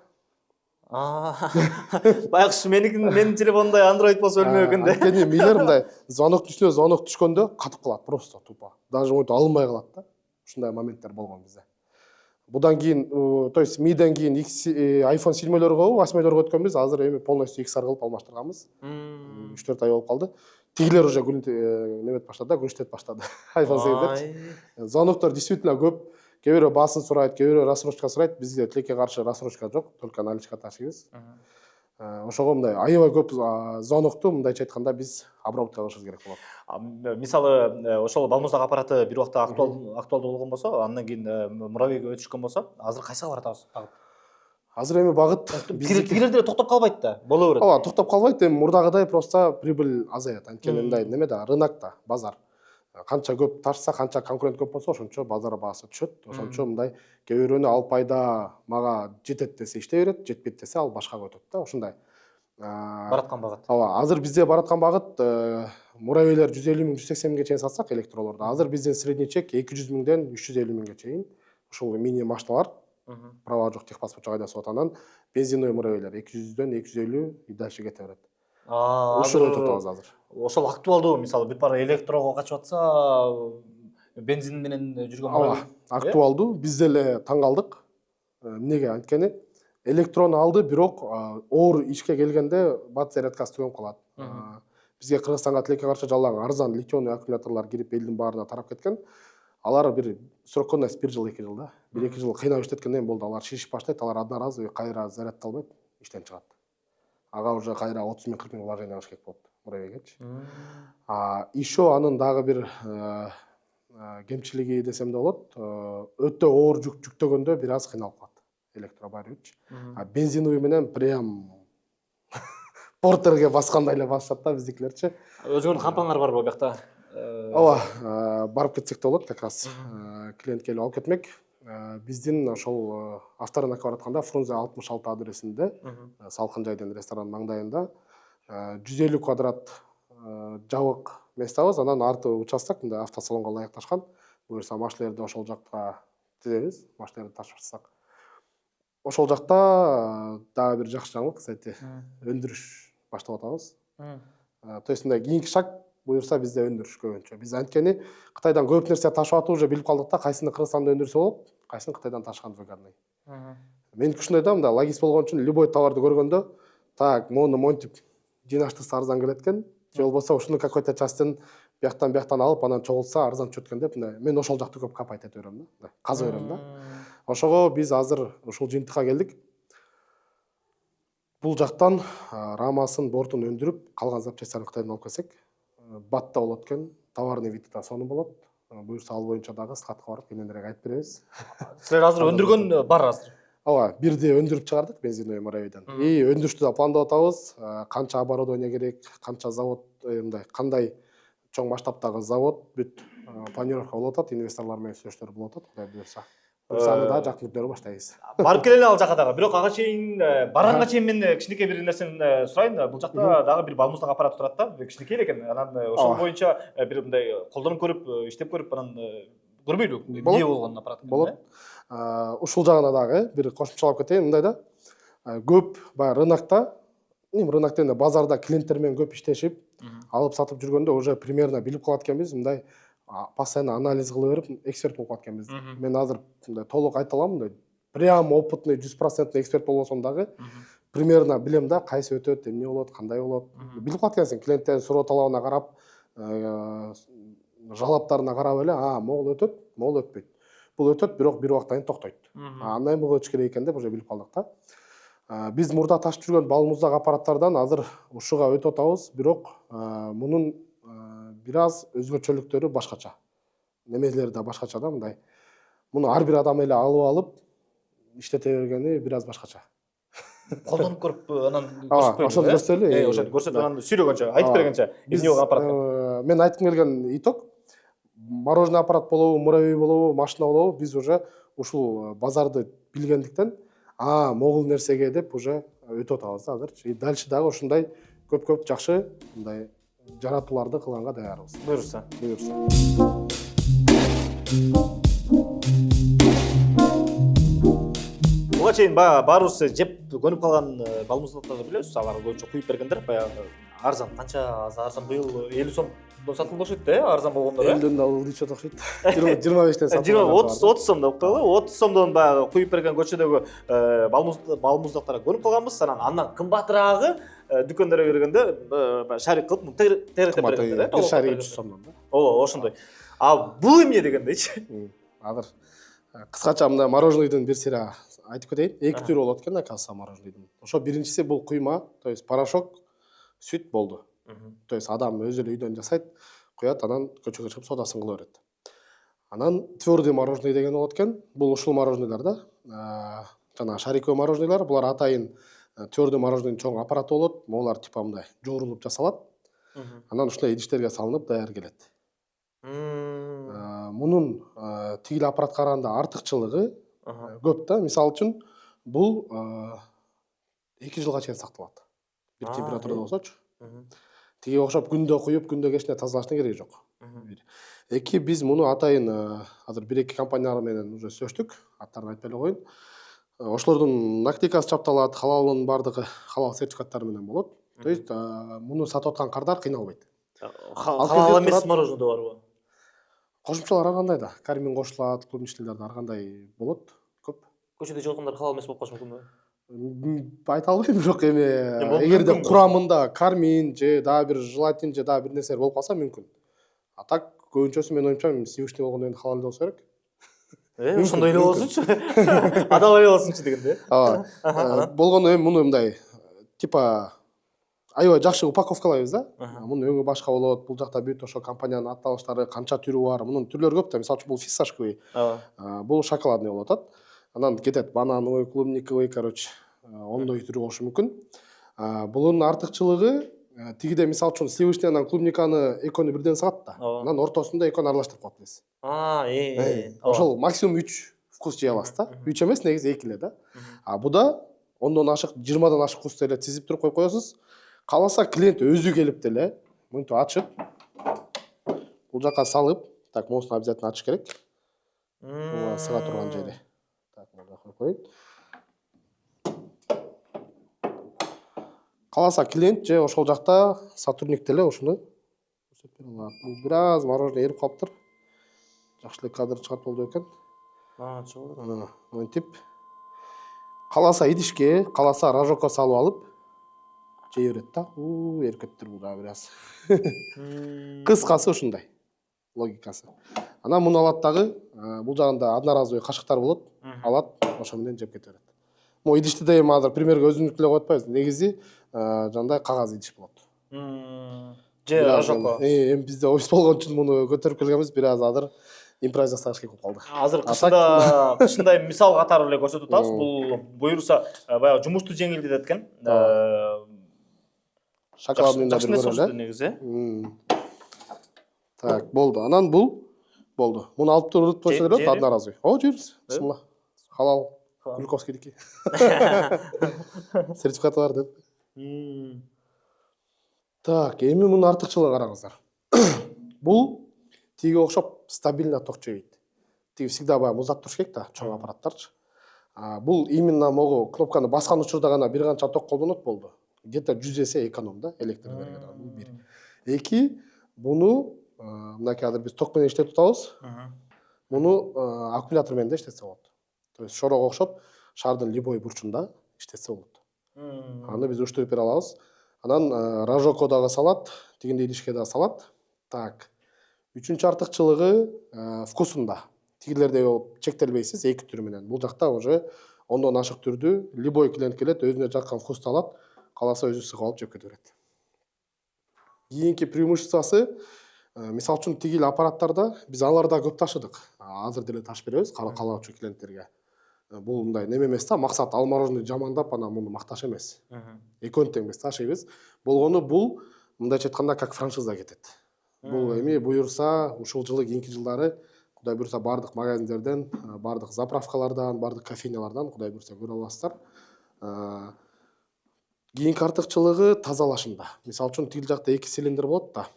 Байкуш менин телефондой Android болсо өлмөк экен да. Анткени милер мындай звонок түшкөндө катып калат просто тупо. Даже монтип алынбай калат да. Ушундай моменттер болгон бизде. Будан кийин, то есть миден кийин iPhone 7-лөргө, 8-лөргө өткөнбүз, азыр эми полностью XR кылып алмаштырганбыз. 3-4 ай болуп калды. Тигилер уже немет баштады да, күнүштөт баштады. iPhone 8-дер. Звоноктор действительно көп. Кээ бирөө басын сурайт, кээ бирөө рассрочка сурайт. Бизде Тилекке каршы рассрочка жок, только наличка ташыйбыз. Ошого мындай аябай көп звонокту мындайча айтканда биз обработка кылышыбыз керек болот. Мисалы, ошол балмуздак аппараты бир убакта актуалдуу болгон болсо, андан кийин муравейге өтүшкөн болсо, азыр кайсыга баратабыз? Азыр эми багыт Тигилер деле токтоп калбайт да, боло берет. Ооба, токтоп калбайт, эми мурдагыдай просто прибыль азаят. Анткени мындай неме да, рынокто, базар. Канча көп ташса, канча конкурент көп болсо, ошончо базар баасы түшөт. Ошончо мындай кээ бирөөнү ал пайда мага жетет десе иштей берет, жетпейт десе ал башкага өтөт да, ошундай. Бараткан багыт. Ооба, азыр бизде бараткан багыт муравейлер 150 000 180 000ге чейин сатсак электролорду. Азыр биздин средний чек 200 000ден 350 000ге чейин. Ушул мини машиналар, права жок, техпаспорт жок айдасып атанан бензиновый муравейлер 200дөн 250 и дальше кете берет. Ушул өтүп атабыз азыр. Ошол актуалдуу, мисалы бир пара электрого качып атса, бензин менен жүргөн муравей. Актуалдуу, биз деле таң калдык. Эмнеге? Анткени электрон алды, бирок оор ишке келгенде бат зарядкасы түгөнүп калат. Бизге Кыргызстанга Тилекке каршы жалаң арзан литионный аккумуляторлор кирип элдин баарына тарап кеткен. Алар бир срок годности 1 жыл 2 жыл да. 1-2 жыл кыйнап иштеткенден болду. Алар шишип баштайт, алар одноразовый кайра зарядталбайт, иштен чыгат. ага уже кайра 30 миң 40 миң вложение кылыш керек болот муравейгечи. Еще анын дагы бир кемчилиги десем да болот, өтө оор жүк жүктөгөндө бир аз кыйналып калат электробайрыч. Бензиновый менен прям портерге баскандай эле басышат да биздикилерчи. Өзүңөрдүн компаниялар барбы биякта? Ооба, барып кетсек да болот, как раз клиент келип алып кетмек. Биздин ошол авторунакка баратканда Фрунзе 66 адресинде, Салкын жай деген ресторан маңдайында 150 квадрат жабык местабыз, анан арты участок мындай автосалонго ылайыкташкан. Буюрса машиналерди ошол жакка тизебиз, машиналерди ташып. Ошол жакта дагы бир жакшы жаңылык, кстати, өндүрүш баштап атабыз. То есть мындай кийинки шаг буюрса бизде өндүрүш көбүнчө. Биз анткени Кытайдан көп нерсе ташып атып уже билип калдык да, кайсыны Кыргызстанда өндүрсө болот, кайсыны Кытайдан ташыган выгодный. Меники ушундай да, мындай логист болгон үчүн любой товарды көргөндө, так, мону монтип жыйнаштырса арзан келет экен, же болбосо ушуну какой-то частын бияктан алып анан чогултса арзан түшөт экен деп, мен ошол жакты көп копать этип берем да, казып берем да. Ошого биз азыр ушул жыйынтыкка келдик. Бул жактан рамасын, бортун өндүрүп, калган запчастьтарын Кытайдан алып келсек, батта болот экен, товарный види да сонун болот. Буюрса ал боюнча дагы складка барып кененирээк айтып беребиз. Силер азыр өндүргөн бар азыр? Ооба, бирди өндүрүп чыгардык бензиновый муравейден. И өндүрүштү да пландап атабыз. Канча оборудование керек, канча завод, мындай кандай чоң масштабтагы завод, бүт планировка болуп атат, инвесторлор менен сүйлөшүүлөр болуп атат, Кудай буюрса. Аны да жакын күндөрү баштайбыз. Барып келели ал жака дагы. Бирок ага чейин барганга чейин мен кичинекей бир нерсени сурайын. Бул жакта дагы бир балмуздак аппарат турат да, кичинекей экен. Анан ошол боюнча бир мындай колдонуп көрүп, иштеп көрүп, анан көрбөйлү эмне болгон аппарат. Болот. Ушул жагына дагы бир кошумчалап кетейин, мындай да. Көп баягы рынокто, рынок дегенде базарда клиенттер менен көп иштешип, алып сатып жүргөндө уже примерно билип калат экенбиз, мындай постоянно анализ кылып берип, эксперт болуп калат экенбиз. Мен азыр мындай толук айта алам, мындай прям опытный 100% эксперт болбосом дагы примерно билем да, кайсы өтөт, эмне болот, кандай болот. Билип калат экенсиң, клиенттердин суроо талабына карап, жалаптарына карап эле, могул өтөт, могул өтпөйт. Бул өтөт, бирок бир убакыттан кийин токтойт. Андай могу өтүш керек экен деп уже билип калдык да. Биз мурда ташып жүргөн балмуздак аппараттардан азыр ушуга өтүп атабыз, бирок мунун бир аз өзгөчөлүктөрү башкача. Немелери да башкача да, мындай. Муну ар бир адам эле алып иштете бергени бир аз башкача. Колдонуп көрүп, анан көрсөтпөйбү. Ошону көрсөтөлү. Ошону көрсөтүп, анан сүйлөгөнчө, айтып бергенче, эмне болгон аппарат. Мен айткым келген итог, мороженый аппарат болобу, муравей болобу, машина болобу, биз уже ушул базарды билгендиктен, могул нерсеге деп уже өтүп атабыз да азыр. И дальше дагы ушундай көп жакшы мындай жаратууларды кылганга даярбыз. Буюрса. Буга чейин баарыбыз жеп көнүп калган балмуздактарды билебиз. Алар боюнча куюп бергендер, баягы арзан. Канча арзан быйыл 50 сомдон сатылып окшойт да, арзан болгондор. 50дөн алып дечет окшойт. 25ден сатылып. 30 сомдон коелу. 30 сомдон баягы куюп берген көчөдөгү балмуздактарга көнүп калганбыз. Андан кымбатыраагы дүкөндөргө бергенде шарик кылып теректеп бергендер. Бир шарик 300 сомдон да. Ооба, ошондой. Бул эмне дегендейчи? Азыр кыскача мындай мороженыйдын бир сыйра айтып кетейин. Эки түрү болот экен, оказывается, мороженыйдын. Ошо биринчиси бул куйма, то есть порошок, сүт болду. То есть адам өзү эле үйдөн жасайт, куят, анан көчөгө чыгып содасын кыла берет. Анан твердый мороженый деген болот экен. Бул ушул мороженыйлар да. Жана шариковый мороженыйлар, булар атайын твердый мороженыйдын чоң аппараты болот. Могулар типа мындай жоорулуп жасалат. Анан ушундай идиштерге салынып даяр келет. Мунун тигил аппаратка караганда артыкчылыгы көп да. Мисалы үчүн бул 2 жылга чейин сакталат. Бир температурада болсочу. Тиги окшоп күндө куюп, күндө кечине тазалаштын кереги жок. Эки, биз муну атайын азыр 1-2 компаниялар менен уже сөздөк, аттарын айтпай эле коеюн. Ошолордун наклейкасы чапталат, халалдын бардыгы халал сертификаттары менен болот. То есть муну сатып аткан кардар кыйналбайт. Халал эмес мороженый да барбы? Кошумчалар ар кандай да, кармин кошулат, клубничныйларда ар кандай болот, көп. Көчөдө жолгондор халал эмес болуп калышы мүмкүнбү? Айта албайм, бирок эгерде курамында кармин же дагы бир желатин же дагы бир нерсе болуп калса мүмкүн. А так көбүнчөсү мен оюмча сливочный болгондон кийин халал болсо керек. Ошондой эле болсунчу. Адал эле болсунчу дегенде. Болгондо эми муну мындай типа аябай жакшы упаковкалайбыз да. Аха. Мунун өңү башка болот. Бул жакта бүт ошо компаниянын атталыштары, канча түрү бар. Мунун түрлөрү көп да. Мисалы үчүн бул фисташковый. Бул шоколадный болуп атат. Анан кетет банановый, клубниковый, короче, ондой түрү болушу мүмкүн. Булун артыкчылыгы тигиде мисалы үчүн сливочный анан клубниканы экөөнү бирден сагат да. Анан ортосунда экөөнү аралаштырып коет элес. Ошол максимум 3 вкус жей аласыз да. 3 эмес, негизи 2 эле да. Буда 10дон ашык, 20дан ашык вкус деле тизип туруп коюп коесуз. Кааласа клиент өзү келип деле мынтип ачып, бул жака салып, так, моусун обязательно ачыш керек. Сыга турган жери. Так, мына коюп коеюн. Кааласа клиент же ошол жакта сотрудник деле ушуну көрсөтүп бере алат. Бул бир аз мороженое эрип калыптыр. Жакшы эле кадр чыгат болду экен. Чыгып. Мынтип. Кааласа идишке, кааласа рожокко салып алып жей берет да. Эрип кетиптир бул дагы бир аз. Кыскасы ушундай логикасы. Анан муну алат дагы, бул жагында одноразовый кашыктар болот. Алат, ошо менен жеп кете берет. Мо идишти да эми азыр примерге өзүнүкү эле коюп атпайбыз. Негизи жандай кагаз идиш болот. Же рожокко. Эми бизде офис болгон үчүн муну көтөрүп келгенбиз, бир аз азыр импровизация жасаш керек болуп калды. Азыр кышында мисал катары эле көрсөтүп атабыз. Бул буюрса баягы жумушту жеңилдетет экен. Шоколадный да бир көрөлү. Негизи. Так, болду. Анан бул болду. Муну алып туруп койсо болот, одноразовый. Жейбиз. Бисмилла. Халал. Куликовскийдики. Сертификаты бар деп. Так, эми мунун артыкчылыгын караңыздар. Бул тиги окшоп стабильно ток жебейт. Тиги всегда баягы муздап туруш керек да, чоң аппараттарчы. Бул именно могу кнопканы баскан учурда гана бир канча ток колдонот болду. Где-то 100 эсе эконом да, электр энергияда. Бул бир. Эки, буну мынакей азыр биз ток менен иштетип атабыз. Муну аккумулятор менен да иштетсе болот. То есть шорого окшоп шардын любой бурчунда иштетсе болот. Аны биз уштуп бере алабыз. Анан рожокко дагы салат, тигиндей идишке дагы салат. Так. Үчүнчү артыкчылыгы вкусунда. Тигилердей чектелбейсиз эки түрү менен. Бул жакта уже 10дон ашык түрдү любой клиент келет, өзүнө жаккан вкусту алат, кааласа өзү сыгып алып жеп кете берет. Кийинки преимуществосы, мисалы үчүн тигил аппараттарда биз аларда көп ташыдык. Азыр деле ташып беребиз каалоочу клиенттерге. Бул мындай неме эмес да, максат ал мороженое жамандап анан муну макташ эмес. Экөөнү тең эмес ташыйбыз. Болгону бул мындайча айтканда как франшиза кетет. Бул эми буюрса ушул жылы кийинки жылдары Кудай буюрса бардык магазиндерден, бардык заправкалардан, бардык кофейнялардан Кудай буюрса көрө аласыздар. Кийинки артыкчылыгы тазалашында. Мисалы үчүн тигил жакта 2 цилиндр болот да.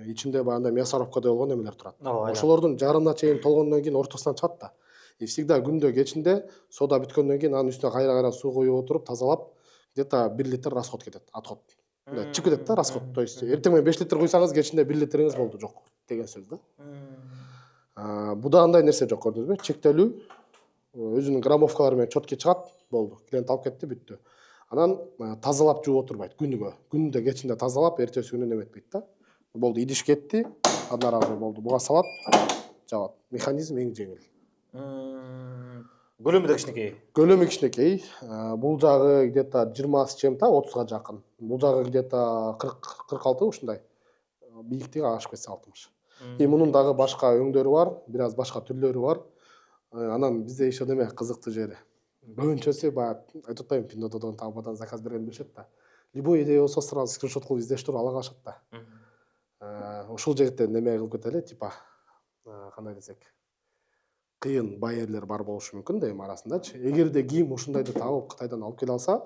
Ичинде баягындай мясорубкадай болгон эмелер турат. Ошолордун жарымына чейин толгондон кийин ортосунан чыгат да. И всегда күндө кечинде сода бүткөндөн кийин анын үстүнө кайра суу коюп отуруп тазалап, где-то 1 литр расход кетет, отход. Чыгып кетет да расход. То есть эртең менен 5 литр куйсаңыз, кечинде 1 литриңиз болду жок деген сөз да. Буда андай нерсе жок, көрдүңүзбү? Чектелүү, өзүнүн граммовкалары менен чётки чыгат, болду. Клиент алып кетти, бүттү. Анан тазалап жууп отурбайт күнүгө. Күндө кечинде тазалап, эртеси күнү неметпейт да. Болду, идиш кетти, одноразовый болду. Буга салат, жабат. Механизм эң жеңил. Көлөмү да кичинекей. Көлөмү кичинекей. Бул жагы где-то 20 с чем-то, 30га жакын. Бул жагы где-то 40-46 ушундай. Бийиктиги ашып кетсе 60. И мунун дагы башка өңдөрү бар, бир аз башка түрлөрү бар. Анан бизде еще неме кызыктуу жери. Көбүнчөсү баягы айтып атпайбы, Пиндододон табадан заказ берген билишет да. Любой идея болсо сразу скриншот кылып издеш туруп ала калышат да. Ушул жерде неме кылып кетели, типа кандай десек, кыйын байерлер бар болушу мүмкүн да эми арасындачы. Эгерде ким ушундайды табып Кытайдан алып келе алса,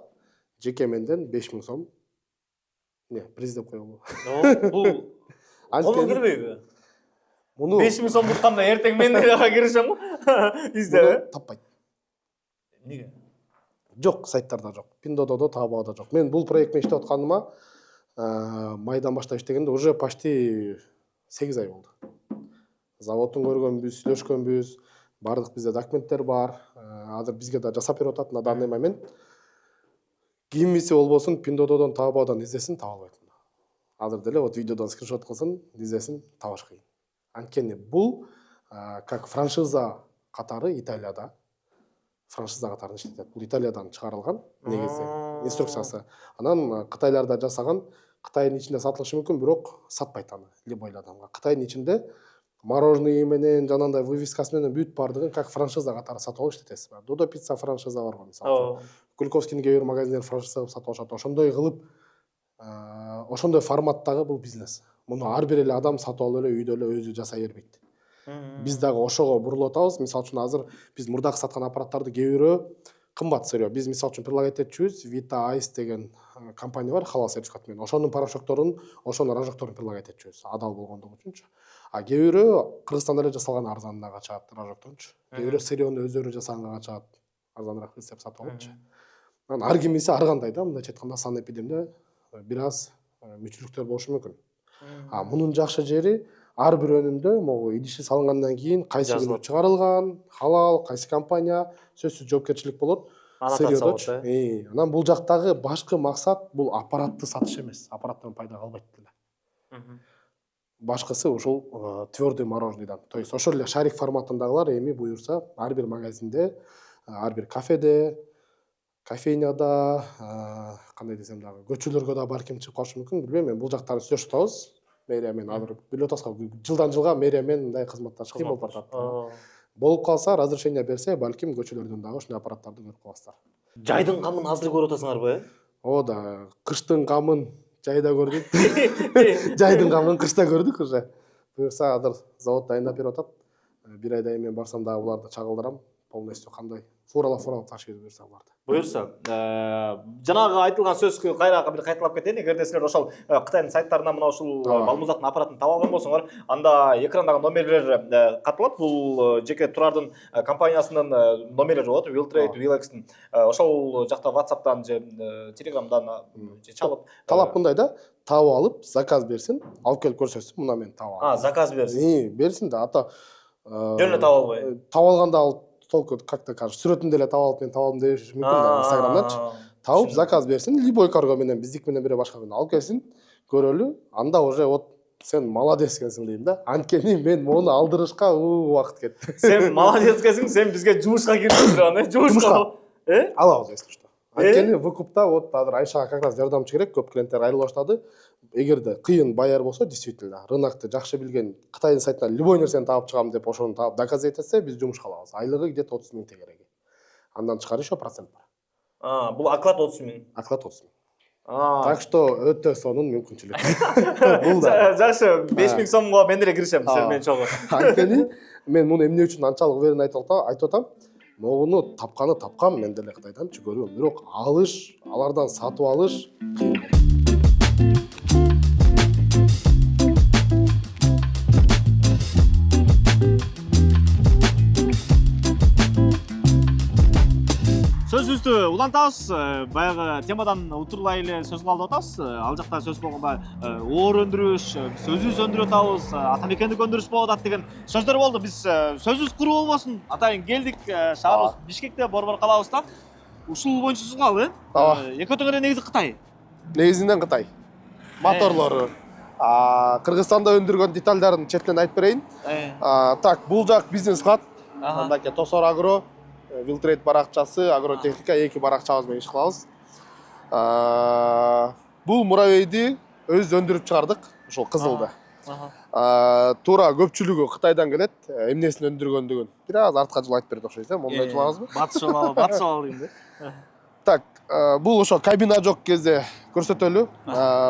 жеке менден 5000 сом приз деп коелу. Бул колдон келбейби? Муну 5000 сом бутканда эртең мен дагы киришем го. Издеп. Таппайт. Эмнеге? Жок, сайттарда жок. Пиндододо, Таобаодо жок. Мен бул проект менен иштеп атканыма майдан баштап иштегенде уже почти 8 ай болду. Заводтун көргөнбүз, сүйлөшкөнбүз, бардык бизде документтер бар. Азыр бизге да жасап берип атат на данный момент. Кимиси болбосун Пиндододон, Таобаодон издесин, таба албайт. Азыр деле вот видеодон скриншот кылсын, издесин, табыш кыйын. Анткени бул как франшиза катары Италияда франшиза катарында иштетет. Бул Италиядан чыгарылган негизи инструкциясы. Анан Кытайларда жасаган, Кытайдын ичинде сатылышы мүмкүн, бирок сатпайт аны любой адамга. Кытайдын ичинде мороженое менен, жанагындай вывескасы менен бүт бардыгын как франшиза катары сатып алып иштетесиз. Додо пицца франшиза бар го мисалы. Куликовскийдин кээ бир магазиндер франшиза кылып сатып алышат. Ошондой кылып, ошондой форматтагы бул бизнес. Муну ар бир эле адам сатып алып эле үйдө эле өзү жасай бербейт. Биз дагы ошого бурулуп атабыз. Мисалы үчүн азыр биз мурдакы саткан аппараттарды кээ бирөө кымбат сырьё. Биз мисалы үчүн предлагать этчүбүз. Vita Ice деген компания бар, халал сертификат менен. Ошонун порошокторун, ошонун рожокторун предлагать этчүбүз. Адал болгондугу үчүнчү. А кээ бирөө Кыргызстанда эле жасалган арзанына качат рожокторчу. Кээ бирөө сырьёну өздөрү жасаганга качат. Арзаныраак деп сатып алыпчы. Анан ар кимиси ар кандай да, мындайча айтканда сан эпидемде бир аз мүчүлүктөр болушу мүмкүн. Мунун жакшы жери ар бир өнүмдө могу идиши салынгандан кийин кайсы күнү чыгарылган, халал, кайсы компания, сөзсүз жоопкерчилик болот. Анотация. Анан бул жактагы башкы максат бул аппаратты сатыш эмес, аппараттан пайда калбайт деле. Башкысы ушул твердый мороженыйдан. То есть ошол эле шарик форматындагылар эми буюрса ар бир магазинде, ар бир кафеде, кофейняда, кандай десем дагы, көчөлөргө да балким чыгып калышы мүмкүн, билбейм. Мен бул жактарын сүйлөшүп атабыз. Мэрия менен азыр билип атасызбы, жылдан жылга мэрия менен мындай кызматташып болуп атат. Болуп калса, разрешение берсе, балким көчөлөрдөн дагы ушундай аппараттарды көрүп каласыздар. Жайдын камын азыр көрүп атасыңарбы, О да, кыштын камын жайда көрдүк. Жайдын камын кышта көрдүк уже. Буюрса азыр завод дайындап берип атат. Бир айдан кийин мен барсам дагы буларды чагылдырам. Полностью кандай фуралап ташып берип буюрса буларды. Буюрса, жанагы айтылган сөзгө кайра бир кайталап кетейин. Эгерде силер ошол Кытайдын сайттарынан мына ушул балмуздактын аппаратын таба алган болсоңор, анда экрандагы номерлер катылат. Бул жеке Турардын компаниясынын номерлери болот, Wheeltrade, Wilex-тин. Ошол жакта WhatsApp-тан же Telegram-дан же чалып. Талап мындай да, табып алып, заказ берсин, алып келип көрсөтсүн, мына мен таба алдым. Заказ берсин. Берсин да, ата жөн эле таба албай. Таба алганда ал толку как-то кажется, сүрөтүндө эле таба алып мен таба алдым деши мүмкүн да, Instagramданчы. Табып заказ берсин, любой карго менен, биздик менен бире башка менен алып келсин, көрөлү. Анда уже вот сен молодец экенсиң дейм да. Анткени мен мону алдырышка убакыт кетти. Сен молодец экенсиң, сен бизге жумушка кирдиң турган, жумушка. Алабыз, если что. Анткени выкупта вот азыр Айшага как раз жардамчы керек, көп клиенттер айрыла баштады. Эгерде кыйын байар болсо, действительно, рынокты жакшы билген, Кытайдын сайтынан любой нерсени табып чыгам деп ошону табып доказать этсе, биз жумушка алабыз. Айлыгы где-то 30 000 тегереги. Андан тышкары еще процент бар. Бул оклад 30 000. Оклад 30 000. Так что өтө сонун мүмкүнчүлүк. Бул да. Жакшы, 5 000 сомго мен деле киришем, сен менен чогуу. Анткени мен муну эмне үчүн анчалык уверен айтып атам? Могуну тапканы тапкам, мен деле Кытайдан көргөм. Бирок алыш, алардан сатып алыш кыйын. Сөзүбүздү улантабыз. Баягы темадан утурлай эле сөз калдып атабыз. Ал жакта сөз болгондо оор өндүрүш, сөзүбүз өндүрүп атабыз, атамекендик өндүрүш болуп атат деген сөздөр болду. Биз сөзүбүз куру болбосун. Атайын келдик, шаарыбыз Бишкекте, борбор калабызда. Ушул боюнча сөз калды. Эки өтөңөр негизи Кытай. Негизинен Кытай. Моторлору. Кыргызстанда өндүргөн детальдарын четинен айтып берейин. Так, бул жак бизнес кат. Андакы Тосор Агро, Wheeltrade баракчасы, агротехника эки баракчабыз менен иш кылабыз. Бул муравейди өз өндүрүп чыгардык, ошол кызылды. Туура көпчүлүгү Кытайдан келет, эмнесин өндүргөндүгүн. Бир аз артка жылы айтып берди окшойт, мону айтып алабызбы? Батыш алалы дейм да. Так, бул ошо кабина жок кезде көрсөтөлү.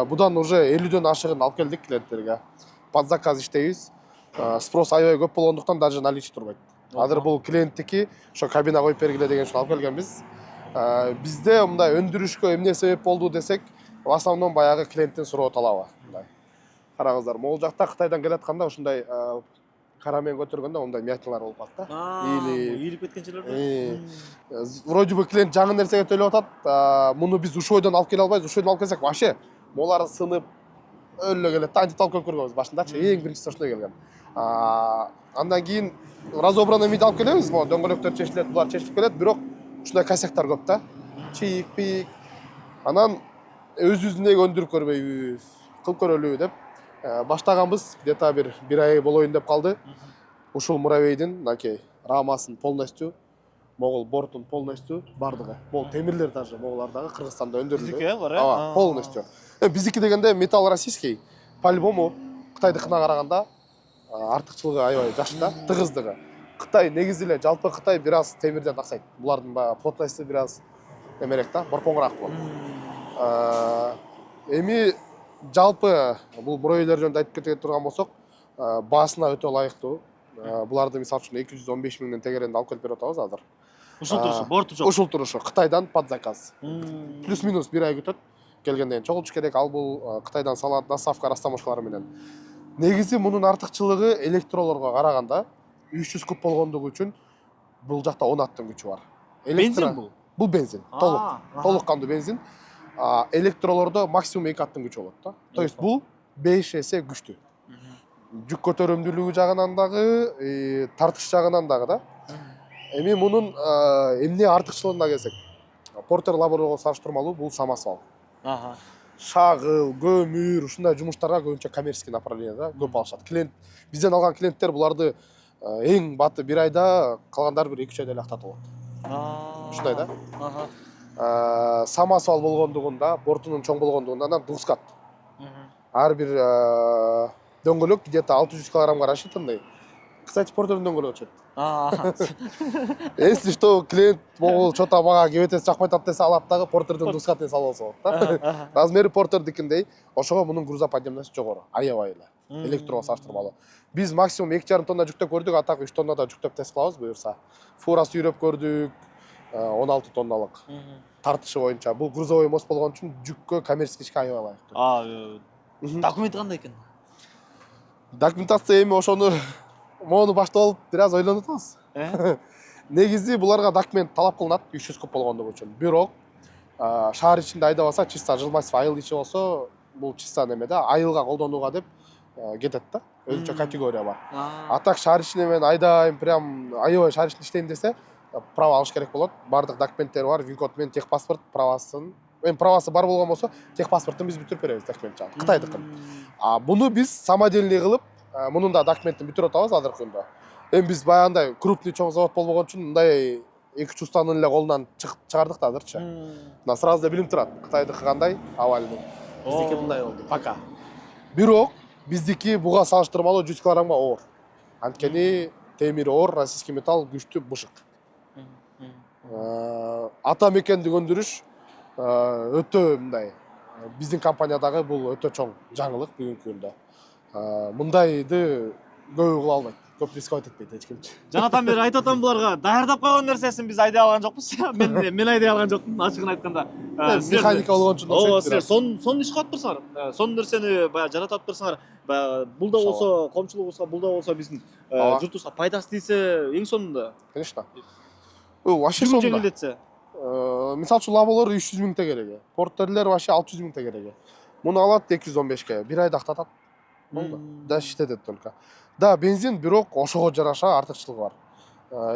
Будан уже 50дөн ашыгын алып келдик клиенттерге. Под заказ иштейбиз. Спрос аябай көп болгондуктан даже наличие турбайт. Азыр бул клиенттики, ошо кабина коюп бергиле деген үчүн алып келгенбиз. Бизде мындай өндүрүшкө эмне себеп болду десек, в основном баягы клиенттин суроо талабы. Мындай. Караңыздар, могул жакта Кытайдан келатканда ушундай карамен көтөргөндө мындай мятиналар болуп калат да. Или ийилип кеткен жерлер. Вроде бы клиент жаңы нерсеге төлөп атат. Муну биз Ушойдон алып келе албайбыз. Ушойдон алып келсек, вообще молар сынып өлө келет. Антип алып келип көргөнбүз башындачы. Эң биринчиси ошондой келген. Андан кийин разобранный вид алып келебиз, могу дөңгөлөктөр чечилет, булар чечилип келет, бирок ушундай косяктар көп да. Чийик, пик. Анан өзүбүздүндөй өндүрүп көрбөйбүз, кылып көрөлү деп баштаганбыз. Где-то бир ай болоюн деп калды. Ушул муравейдин, мынакей, рамасын полностью Могул бортун полностью бардыгы. Могул темирлер даже моголардагы Кыргызстанда өндүрүлдү. Биздики бар, Ооба, полностью. Биздики дегенде металл российский, по-любому Кытайдыкына караганда артыкчылыгы аябай жакшы да, тыгыздыгы. Кытай негизи эле жалпы Кытай бир аз темирден таксайт. Булардын баягы плотностью бир аз эмерээк да, борпоңураак болот. Эми жалпы бул мурөйлөр жөнүндө айтып кете турган болсок, баасына өтө ылайыктуу. Буларды мисалы үчүн 215 миңден тегеренде алып келип берип атабыз азыр. Ушул турушу, борту жок. Ушул турушу Кытайдан под заказ. Плюс-минус бир ай күтөт. Келгенден чогултуш керек, ал бул Кытайдан салат, доставка, растаможкалары менен. Негизи мунун артыкчылыгы электролорго караганда 300 куб болгондугу үчүн бул жакта 10 аттын күчү бар. Бензин бул? Бул бензин, толук кандуу бензин. Электролордо максимум 2 аттын күчү болот да. То есть бул 5 эсе күчтүү. Жүк көтөрүмдүүлүгү жагынан дагы, тартыш жагынан дагы да. Эми мунун эмне артыкчылыгына келсек, Портер лаборго салыштырмалуу бул самосвал. Шагыл, көмүр, ушундай жумуштарга көбүнчө коммерческий направлениеда көп алышат. Клиент, бизден алган клиенттер буларды эң баты бир айда, калгандары бир 2-3 айда эле актатып алат. Ушундай да. Самосвал болгондугунда, бортунун чоң болгондугунда анан двускат. Ар бир дөңгөлөк где-то 600 килограммга рассчитанный. Кстати, Портердин дөңгөлөгү өчөт. Если что, клиент могул что-то мага кебетеси жакпай атат десе алат дагы Портердин двускатын салып алса болот да. Размери Портердикиндей, ошого мунун грузоподъемности жогору, аябай эле. Электрого салыштырмалуу. Биз максимум 2,5 тонна жүктөп көрдүк, атак 3 тоннада жүктөп тест кылабыз буюрса. Фура сүйрөп көрдүк, 16 тонналык. Тартышы боюнча. Бул грузовой мост болгон үчүн жүккө коммерческий ишке аябай ылайыктуу. Документи кандай экен? Документация эми ошону мону баштап алып бир аз ойлонуп атабыз. Негизи буларга документ талап кылынат 300 куб болгондугу үчүн. Бирок шаар ичинде айдабаса, чисто жылмайсыз айыл ичи болсо, бул чисто неме да, айылга колдонууга деп кетет да. Өзүнчө категория бар. Атак шаар ичине мен айдайм, прям аябай шаар ичинде иштейм десе, право алыш керек болот. Бардык документтери бар, вин-код менен техпаспорт, правасын. Правасы бар болгон болсо, техпаспорттун биз бүтүрүп беребиз документ жагын. Кытайдыкын. Буну биз самодельный кылып, мунун да документин бүтүрүп атабыз азыркы күндө. Эми биз баягындай крупный чоң завод болбогон үчүн мындай 2-3 устанын эле колунан чыгардык да азырчы. Мына сразу да билинип турат. Кытайдыкы кандай, авальный. Биздики мындай болду. Пока. Бирок биздики буга салыштырмалуу 100 килограммга оор. Анткени темир оор, российский металл күчтүү, бышык. Ата мекендик өндүрүш өтө мындай. Биздин компаниядагы бул өтө чоң жаңылык бүгүнкү күндө. Мындайды көбү кыла албайт. Көп рисковать этпейт эч кимчи. Жанатан бери айтып атам буларга даярдап койгон нерсесин биз айдай алган жокпуз. Мен айдай алган жокмун, ачыгын айтканда. Механика болгон үчүн ооба, силер сонун иш кылып атпырсыңар. Сонун нерсени баягы жаратып атпырсыңар. Баягы бул да болсо, коомчулугубузга, бул да болсо биздин журтубузга пайдасы тийсе, эң сонунда. Конечно. Вообще сонунда. Жеңилдетсе. Мисалы үчүн лаболор 300 миң тегереге. Портерлер вообще 600 миң тегереге. Муну алат 215ке. Бир айда актатат. Болду. Да иштетет только. Да, бензин бирок ошого жараша артыкчылыгы бар.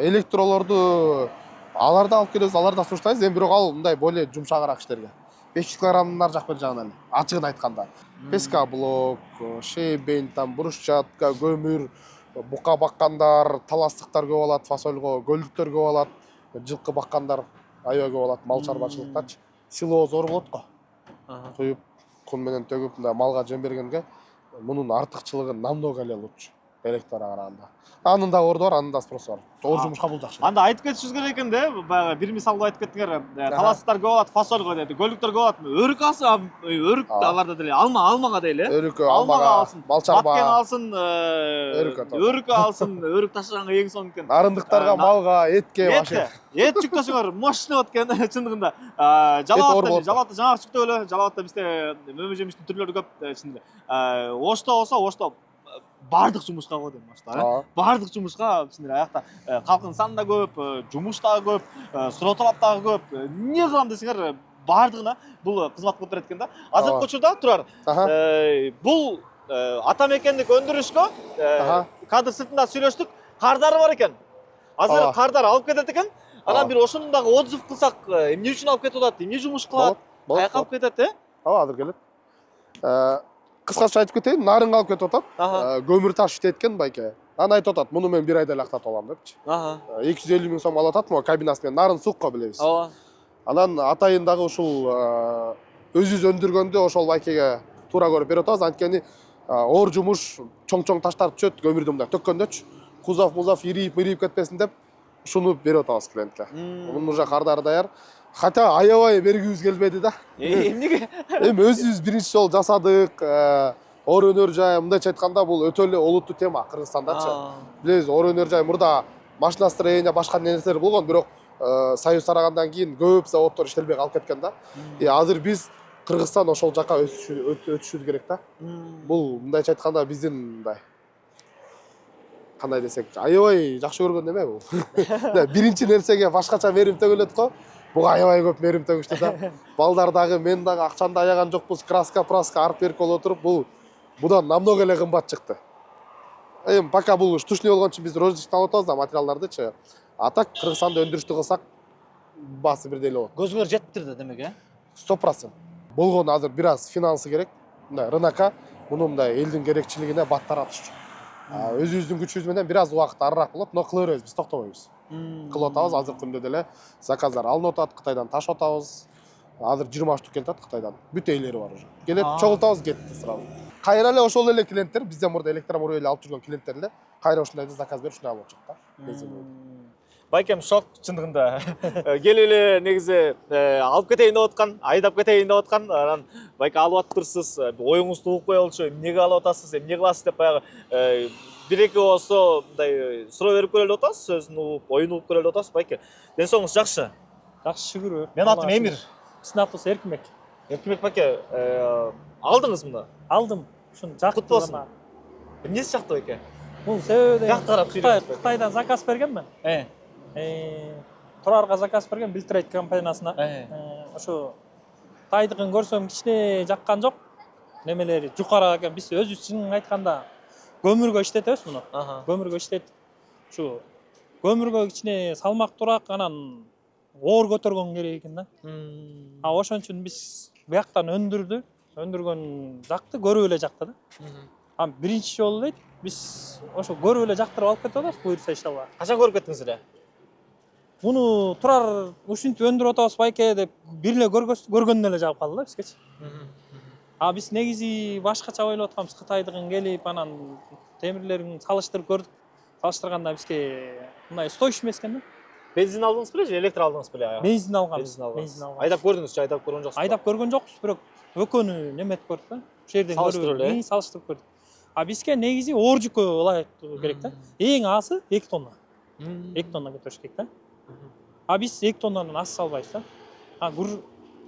Электролорду аларда алып келебиз, аларда суштайбыз, эми бирок ал мындай более жумшагыраак иштерге. 500 килограммдын ар жак бер жагынан эле. Ачыгын айтканда. Пескоблок, шебень, там брусчатка, көмүр, бука баккандар, таластыктар көп алат, фасольго, көлдүктөр көп алат, жылкы баккандар аябай көп алат, мал чарбачылыктачы. Силоо зор болот го. Куюп, кун менен төгүп, мындай малга жем бергенге мунун артыкчылыгы намного эле лучше электрге караганда. Анын да орду бар, анын да спросу бар. Оор жумушка бул жакшы. Анда айтып кетишибиз керек экен да, баягы бир мисал кылып айтып кеттиңер. Таластыктар көп алат, фасольго деди, көлдүктөр көп алат. Өрүк алсын, өрүк аларда деле алмага дейли. Өрүк алмага алсын, мал чарба. Баткен алсын, өрүк алсын, өрүк ташыганга эң сонун экен. Арындыктарга, малга, этке вообще. Эт жүктөсөңөр мощный болот экен чындыгында. Жалаатта жаңы жүктөп эле, жалаатта бизде мөмө жемиштин түрлөрү көп чындыгы. Ошто болсо, ошто бардык жумушка го дейм башта. Бардык жумушка чындыгы аякта калкын саны да көп, жумуш да көп, суроо талап дагы көп. Эмне кылам десеңер, бардыгына бул кызмат кылып берет экен да. Азыркы учурда турар. Бул ата мекендик өндүрүшкө кадр сыртында сүйлөштүк, кардары бар экен. Азыр кардар алып кетет экен. Анан бир ошону дагы отзыв кылсак, эмне үчүн алып кетип атат, эмне жумуш кылат, каяка алып кетет, Азыр келет. Кыскача айтып кетейин, нарынга алып кетип атат. Көмүр таш иштейт экен байке. Анан айтып атат, муну мен 1 айда эле актатып алам депчи. 250 000 сом алып атат, могу кабинасы менен нарын сукко билебиз. Ооба. Анан атайын дагы ушул өзүбүз өндүргөндө ошол байкеге туура көрүп берип атабыз. Анткени оор жумуш, чоң таштар түшөт, көмүрдү мындай төккөндөчү. Кузов ирип кетпесин деп ушуну берип атабыз клиентке. Мунун уже кардары даяр. Хотя аябай бергибиз келбеди да. Эмнеге? Эми өзүбүз биринчи жолу жасадык. Оор өнөр жай, мындайча айтканда бул өтө эле олуттуу тема Кыргызстандачы. Билебиз, оор өнөр жай мурда машиностроение башка нерселер болгон, бирок Союз тарагандан кийин көп заводдор иштелбей калып кеткен да. Азыр биз Кыргызстан ошол жака өтүшүбүз керек да. Бул мындайча айтканда биздин мындай кандай десек, аябай жакшы көргөн неме бул. Биринчи нерсеге башкача мерим төгүлөт го. Буга аябай көп мерим төгүштү да. Балдар дагы, мен дагы акчаны аяган жокпуз, краска арып берип боло туруп, будан намного эле кымбат чыкты. Эми пока бул штучный болгон үчүн биз розничный алып атабыз да материалдардычы. А так Кыргызстанда өндүрүштү кылсак баасы бирдей эле болот. Көзүңөр жетиптир да демек, 100%. Болгону азыр бир аз финансы керек. Мындай рынокко муну мындай элдин керекчилигине бат таратыш үчүн. Өзүбүздүн күчүбүз менен бир аз убакыт арыраак болот, но кыла беребиз, биз токтобойбуз. Кылып атабыз, азыр күндө деле заказдар алынып атат, Кытайдан ташып атабыз. Азыр 20 штук келип атат Кытайдан. Бүт эйлери бар уже. Келет, чогултабыз, кетти сразу. Кайра эле ошол эле клиенттер, бизден мурда электромобиль алып жүргөн клиенттер эле кайра ушундай заказ берип ушундай алып атышат да. Байкем шок чындыгында. Келип эле негизи алып кетейин деп аткан, айдап кетейин деп аткан, анан байке алып атыптырсыз, оюңузду угуп кое болчу, эмнеге алып атасыз, эмне кыласыз деп баягы бир-эки болсо мындай суроо берип көрөлү деп атасыз, сөзүн угуп, оюн угуп көрөлү деп атасыз байке. Ден соолугуңуз жакшы? Жакшы, шүгүр. Менин атым Эмир. Сиздин атыңыз Эркинбек. Эркинбек байке, алдыңыз муну? Алдым. Ушуну жактым. Кут болсун. Эмнеси жакты байке? Бул себеби Жакты карап сүйлөңүз. Кытайдан заказ бергенмин. Турарга заказ берген Билтрейд компаниясына. Ошо Кытайдыкын көрсөм кичине жаккан жок. Немелери жукара экен. Биз өзүбүз чынын айтканда көмүргө иштетебиз муну. Көмүргө иштетип, ушу көмүргө кичине салмак турак, анан оор көтөргөн керек экен да. Ошон үчүн биз бияктан өндүргөн жакты, көрүп эле жакты да. Биринчи жолу дейт, биз ошо көрүп эле жактырып алып кетип атабыз, буюрса иншалла. Качан көрүп кеттиңиз эле? Муну Турар ушинтип өндүрүп атабыз байке деп бир эле көргөндөн эле жагып калды да бизгечи. Биз негизи башкача ойлоп атканбыз, Кытайдыкын келип, анан темирлерин салыштырып көрдүк. Салыштырганда бизге мындай стоящий эмес экен да. Бензин алдыңыз беле же электр алдыңыз беле? Бензин алгам. Айдап көрдүңүз же айдап көргөн жоксуз? Айдап көргөн жокпуз, бирок экөөнү неметип көрдүк да. Ошол жерден көрүп, салыштырып көрдүк. Бизге негизи оор жүккө ылайыктуу керек да. Эң азы 2 тонна. 2 тонна көтөрүш керек да. Биз 2 тоннадан аз салбайбыз да.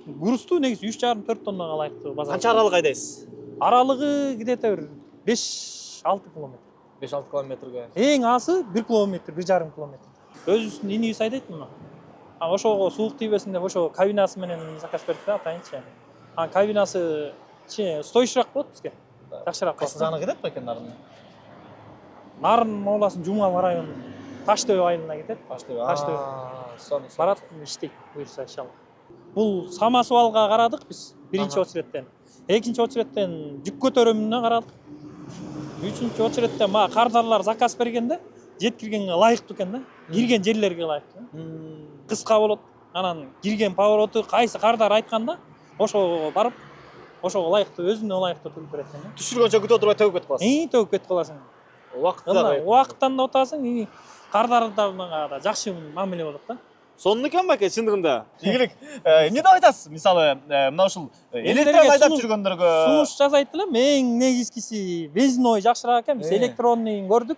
Грузту негизи 3,5-4 тоннага ылайыктуу базар. Канча аралык айдайсыз? Аралыгы где-то 5-6 километр. 5-6 километрге. Эң азы 1 километр, 1,5 километр. Өзүбүздүн инибиз айдайт муну. Ошого суук тийбесин деп ошо кабинасы менен заказ бердик да, атайынчы. Кабинасы стоящийраак болот бизге. Жакшыраак болот. Кайсы жагына кетет бекен нарын? Нарын Мооласын Жумал району, Таштөбө айылына кетет. Таштөбө. Барат иштейт, буюрса иншалла. Бул самосвалга карадык биз биринчи очереттен. Экинчи очереттен жүк көтөрөмүнө карадык. Үчүнчү очереттен мага кардарлар заказ бергенде жеткиргенге ылайыктуу экен да. Кирген жерлерге ылайыктуу. Кыска болот. Анан кирген повороту кайсы кардар айтканда, ошого барып, ошого ылайыктуу, өзүнө ылайыктуу төгүп берет экен да. Түшүргөнчө күтүп отурбай төгүп кетип каласың. Төгүп кетип каласың. Убакыттан да отасың, кардардарга да жакшы мамиле болот да. Сонун экен байке чындыгында. Ийгилик. Эмне деп айтасыз? Мисалы, мына ушул электрон айдап жүргөндөргө сунуш жасайт элем. Эң негизгиси бензиновый жакшыраак экен. Биз электронныйын көрдүк.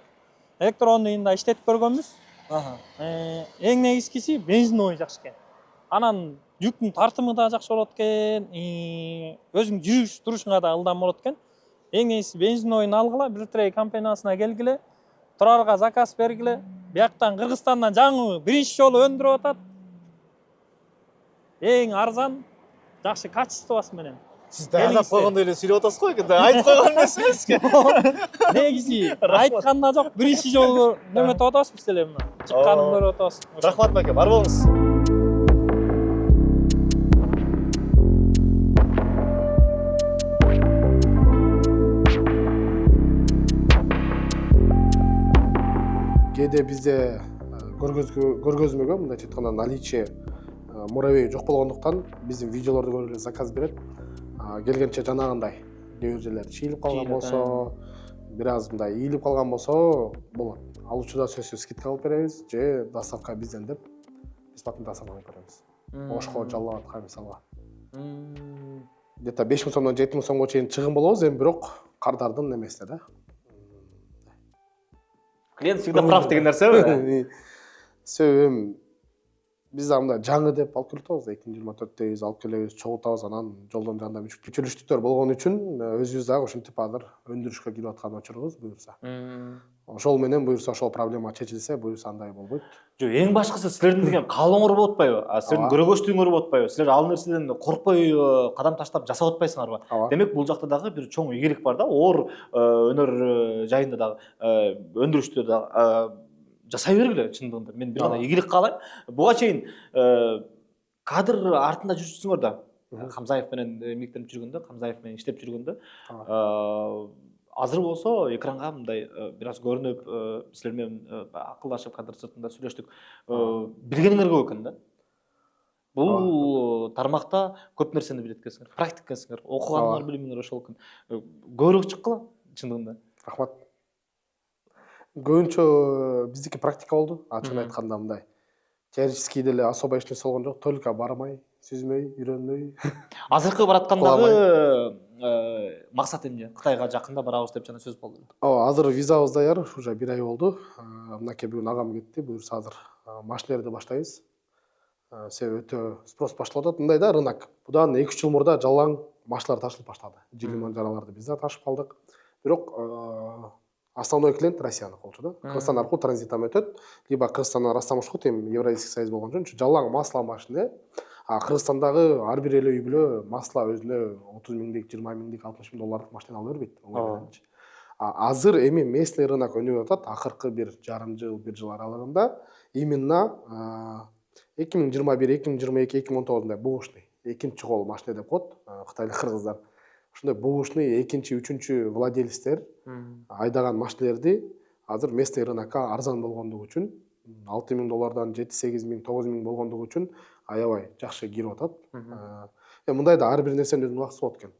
Электронныйын да иштетип көргөнбүз. Эң негизгиси бензиновый жакшы экен. Анан жүктүн тартымы да жакшы болот экен. Өзүң жүрүш турушуңа да ылдам болот экен. Эң негизгиси бензиновыйны алгыла, Билтрейд компаниясына келгиле, Турарга заказ бергиле. Бияктан Кыргызстандан жаңы биринчи жолу өндүрүп атат. Эң арзан, жакшы качествосы менен. Сиз даярдап койгондой эле сүйлөп атасыз го экен. Айтып койгон эмессизби? Негизи айтканда жок, биринчи жолу неметип атабыз биз деле мына. Чыкканын көрүп атабыз. Рахмат байке, бар болуңуз. кээде бизде көргөзмөгө мындайча айтканда наличие муравей жок болгондуктан биздин видеолорду көрүп эле заказ берет. Келгенче жанагындай кээ бир жерлери чийилип калган болсо, бир аз мындай ийилип калган болсо болот. Алуучуда сөзсүз скидка кылып беребиз же доставка бизден деп бесплатно доставка кылып беребиз. Ошко жаллап аткан мисалга. Где-то 5000 сомдон 7000 сомго чейин чыгым болобуз, эми бирок кардардын эместе да. Клиент всегда прав деген нерсеби? Себеби биз анда жаңы деп алып келип атабыз, 2024-төбүз алып келебиз, чогултабыз, анан жолдон жанда мүчкүлчүлүктөр болгон үчүн өзүбүз дагы ушинтип азыр өндүрүшкө кирип аткан учурубуз буюрса. Ошол менен буюрса ошол проблема чечилсе, буюрса андай болбойт. Жок, эң башкысы силердин деген каалооңор болуп атпайбы? Силердин көрөгөчтүгүңөр болуп атпайбы? Силер ал нерседен коркпой кадам таштап жасап атпайсыңарбы? Демек бул жакта дагы бир чоң ийгилик бар да, оор өнөр жайында дагы өндүрүштү дагы жасай бергиле чындыгында. Мен бир гана ийгилик каалайм. Буга чейин кадр артында жүрсүңөр да. Хамзаев менен эмгектенип жүргөндө, Хамзаев менен иштеп жүргөндө азыр болсо экранга мындай бир аз көрүнүп, силер менен акылдашып, кадр сыртында сүйлөштүк. Билгениңер көп экен да. Бул тармакта көп нерсени билет экенсиңер, практик экенсиңер, окуганыңар, билимиңер ошол экен. Көбүрөөк чыккыла чындыгында. Рахмат. Көбүнчө биздики практика болду. Ачыгын айтканда мындай теоретический деле особо эч нерсе болгон жок, только бармай, сүзмөй, үйрөнмөй. Азыркы бараткандагы максат эмне? Кытайга жакында барабыз деп жана сөз болду. Азыр визабыз даяр, уже 1 ай болду. Мынакей бүгүн агам кетти, буюрса азыр машиналерди баштайбыз. Себеби өтө спрос башталып атат. Мындай да рынок. Будан 2-3 жыл мурда жалаң машиналар ташылып баштады. Жилиман жараларды биз да ташып калдык. Бирок основной клиент Россияныкы болчу да. Кыргызстан аркылуу транзиттан өтөт. Либо Кыргызстандан Растамушко эми Евразийский союз болгон үчүн жалаң масла машина. Кыргызстандагы ар бир эле үй бүлө масла өзүнө 30 миңдик, 20 миңдик, 60 миң доллардык машина ала бербейт. Азыр эми местный рынок өнүгүп атат. Акыркы бир жарым жыл, 1 жыл аралыгында именно 2021, 2022, 2019 бушный экинчи кол машина деп коет кытайлык кыргыздар. Ушундай бушный экинчи, үчүнчү владельцтер айдаган машиналерди азыр местный рынокко арзан болгондугу үчүн 6 миң доллардан 7-8 миң, 9 миң болгондугу үчүн аябай жакшы кирип атат. Мындай да ар бир нерсенин өзүнүн убактысы болот экен.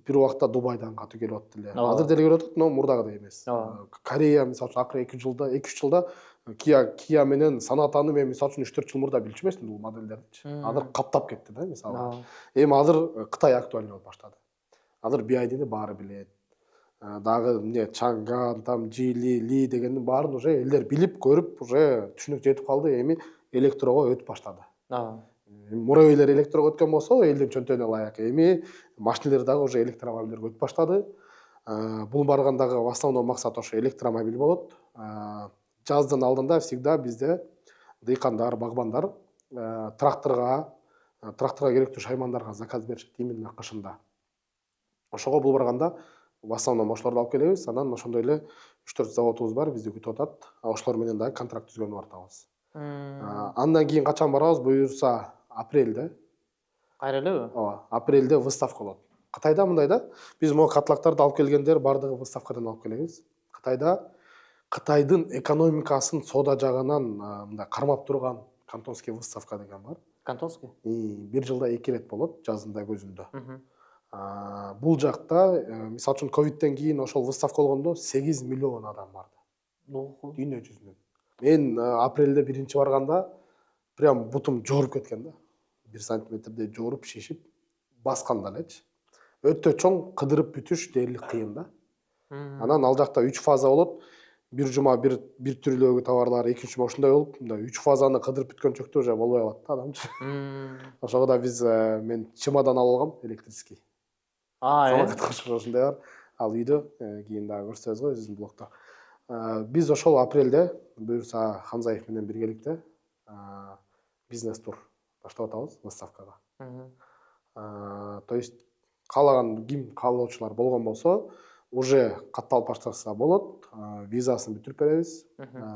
Бир убакта Дубайдан катуу келип атты эле. Азыр деле келип атат, но мурдагыдай эмес. Корея мисалы үчүн акыркы 2-3 жылда Kia менен Sonatаны мен мисалы үчүн 3-4 жыл мурда билчү эмесмин бул модельдерди. Азыр каптап кетти да мисалы. Эми азыр Кытай актуальный болуп баштады. Азыр BYD-ни баары билет. Дагы эмне Чанган, там Жили, Ли дегендин баарын уже элдер билип, көрүп, уже түшүнүк жетип калды. Эми электрого өтүп баштады. Муравейлер электрого өткөн болсо, элдин чөнтөгүнө ылайык. Эми машиналар дагы уже электромобилдерге өтүп баштады. Бул баргандагы основной максат ошо электромобиль болот. Жаздын алдында всегда бизде дыйкандар, багбандар тракторго керектүү шаймандарга заказ беришет именно кышында. Ошого бул барганда в основном ошолорду алып келебиз. Анан ошондой эле 3-4 заводубуз бар, бизди күтүп атат. Ошолор менен дагы контракт түзгөнү бартабыз. Андан кийин качан барабыз? Буюрса апрелде. Кайра элеби? Ооба, апрелде выставка болот. Кытайда мындай да, биз могу катлактарды алып келгендер бардыгы выставкадан алып келебиз. Кытайда Кытайдын экономикасын соода жагынан мындай кармап турган Кантонский выставка деген бар. Кантонский? 1 жылда 2 рет болот, жазында, көзүндө. Бул жакта мисалы үчүн ковидтен кийин ошол выставка болгондо 8 миллион адам барды. Дүйнө жүзүнөн. Мен апрелде биринчи барганда прям бутум жооруп кеткен да. 1 сантиметрдей жооруп, шишип, басканда элечи. Өтө чоң, кыдырып бүтүш дээрлик кыйын да. Анан ал жакта 3 фаза болот. Бир жума бир түрлөгү товарлар, экинчи жума ушундай болуп, 3 фазаны кыдырып бүткөнчөктө уже болбой калат да адамчы. Ошого да биз мен чемодан алып алгам электрический. Самокатка ушундай бар. Ал үйдө кийин дагы көрсөтөбүз го өзүбүздүн блогдо. Биз ошол апрелде буюрса Хамзаев менен биргеликте бизнес тур баштап атабыз выставкага. То есть каалаган ким каалоочулар болгон болсо, уже катталып баштаса болот, визасын бүтүрүп беребиз,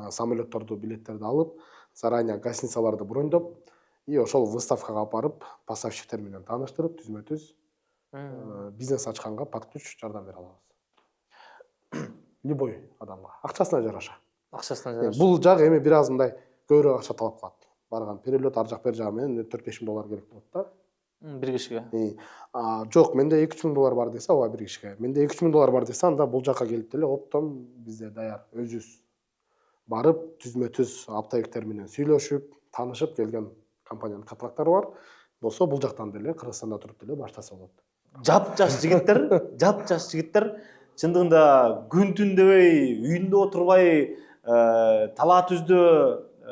самолетторду, билеттерди алып, заранее гостиницаларды брондоп, и ошол выставкага алып барып, поставщиктер менен тааныштырып, түзмө-түз бизнес ачканга под ключ жардам бере алабыз. Любой адамга, акчасына жараша. Акчасынан жараш. Бул жак эми бир аз мындай көбүрөөк акча талап кылат. Барган перелет ар жак бер жагы менен 4-5 миң доллар керек болот да. Бир кишиге. Жок, менде 2-3 миң доллар бар десе, ооба бир кишиге. Менде 2-3 миң доллар бар десе, анда бул жака келип деле оптом бизде даяр өзүбүз барып түзмө-түз оптовиктер менен сүйлөшүп, таанышып келген компаниянын контракттары бар. Болсо бул жактан деле Кыргызстанда туруп деле баштаса болот. Жап-жаш жигиттер чындыгында күн түн дебей, үйүндө отурбай, талаа түздө,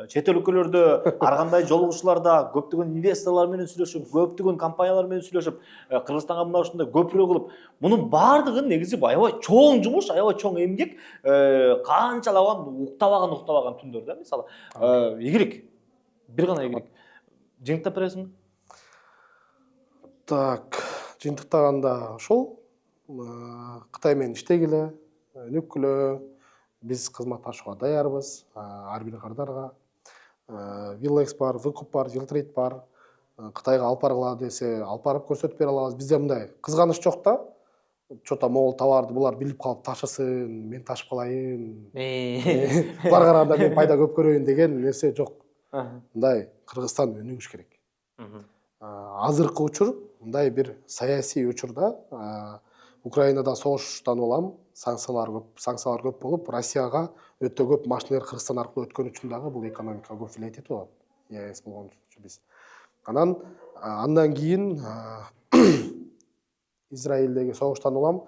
чет өлкөлөрдө ар кандай жолугушууларда көптөгөн инвесторлор менен сүйлөшүп, көптөгөн компаниялар менен сүйлөшүп, Кыргызстанга мына ушундай көпүрө кылып, мунун баардыгын негизи аябай чоң жумуш, аябай чоң эмгек, канчалаган уктабаган түндөр да, мисалы. Ийгилик. Бир гана ийгилик. Жыйынтыктап бересиңби? Так, жыйынтыктаганда ошол Кытай менен иштегиле, өнүккүлө, биз кызматташууга даярбыз, ар бир кардарга. Vilex бар, Выкуп бар, Viltrade бар. Кытайга алып баргыла десе, алып барып көрсөтүп бере алабыз. Бизде мындай кызганыч жок да. Чото могул товарды булар билип калып ташысын, мен ташып калайын. Булар караганда мен пайда көп көрөйүн деген нерсе жок. Мындай Кыргызстан өнүгүш керек. Азыркы учур мындай бир саясий учурда Украинадан согуштан улам санкциялар көп болуп, Россияга өтө көп машинелер Кыргызстан аркылуу өткөн үчүн дагы бул экономикага көп влиять этип атат. ЕС болгон үчүн биз. Андан кийин Израилдеги согуштан улам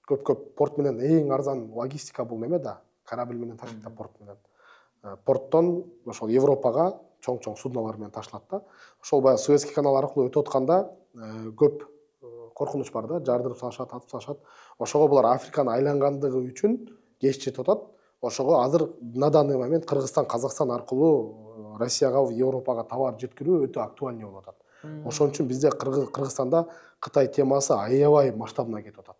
көп порт менен эң арзан логистика бул неме да, корабль менен ташыйт да порт менен. Порттон ошол Европага чоң судналар менен ташылат да. Ошол баягы Суэцкий канал аркылуу өтүп атканда көп коркунуч бар да, жардырып салышат, атып салышат. Ошого булар Африканы айлангандыгы үчүн кеч жетип атат. Ошого азыр на данный момент Кыргызстан, Казакстан аркылуу Россияга, Европага товар жеткирүү өтө актуальный болуп атат. Ошон үчүн бизде Кыргызстанда Кытай темасы аябай масштабына кетип атат.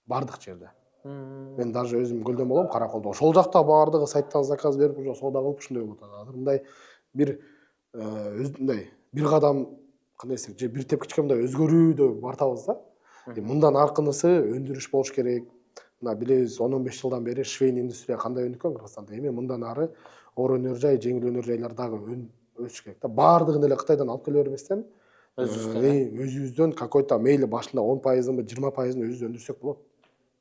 Бардык жерде. Мен даже өзүм көлдөн болом, Караколдо. Ошол жакта бардыгы сайттан заказ берип, уже соода кылып ушундай болуп атат. Азыр мындай бир кадам кандай десек, же бир тепкичке мындай өзгөрүүдө бартабыз да. Мындан аркынысы өндүрүш болуш керек. Мына билебиз 10-15 жылдан бери швейн индустрия кандай өнүккөн Кыргызстанда. Эми мындан ары оор өнөр жай, жеңил өнөр жайлар дагы өсүш керек да. Бардыгын эле Кытайдан алып келе бербестен, өзүбүздөн какой-то мейли башында 10%-ын, 20%-ын өзүбүз өндүрсөк болот.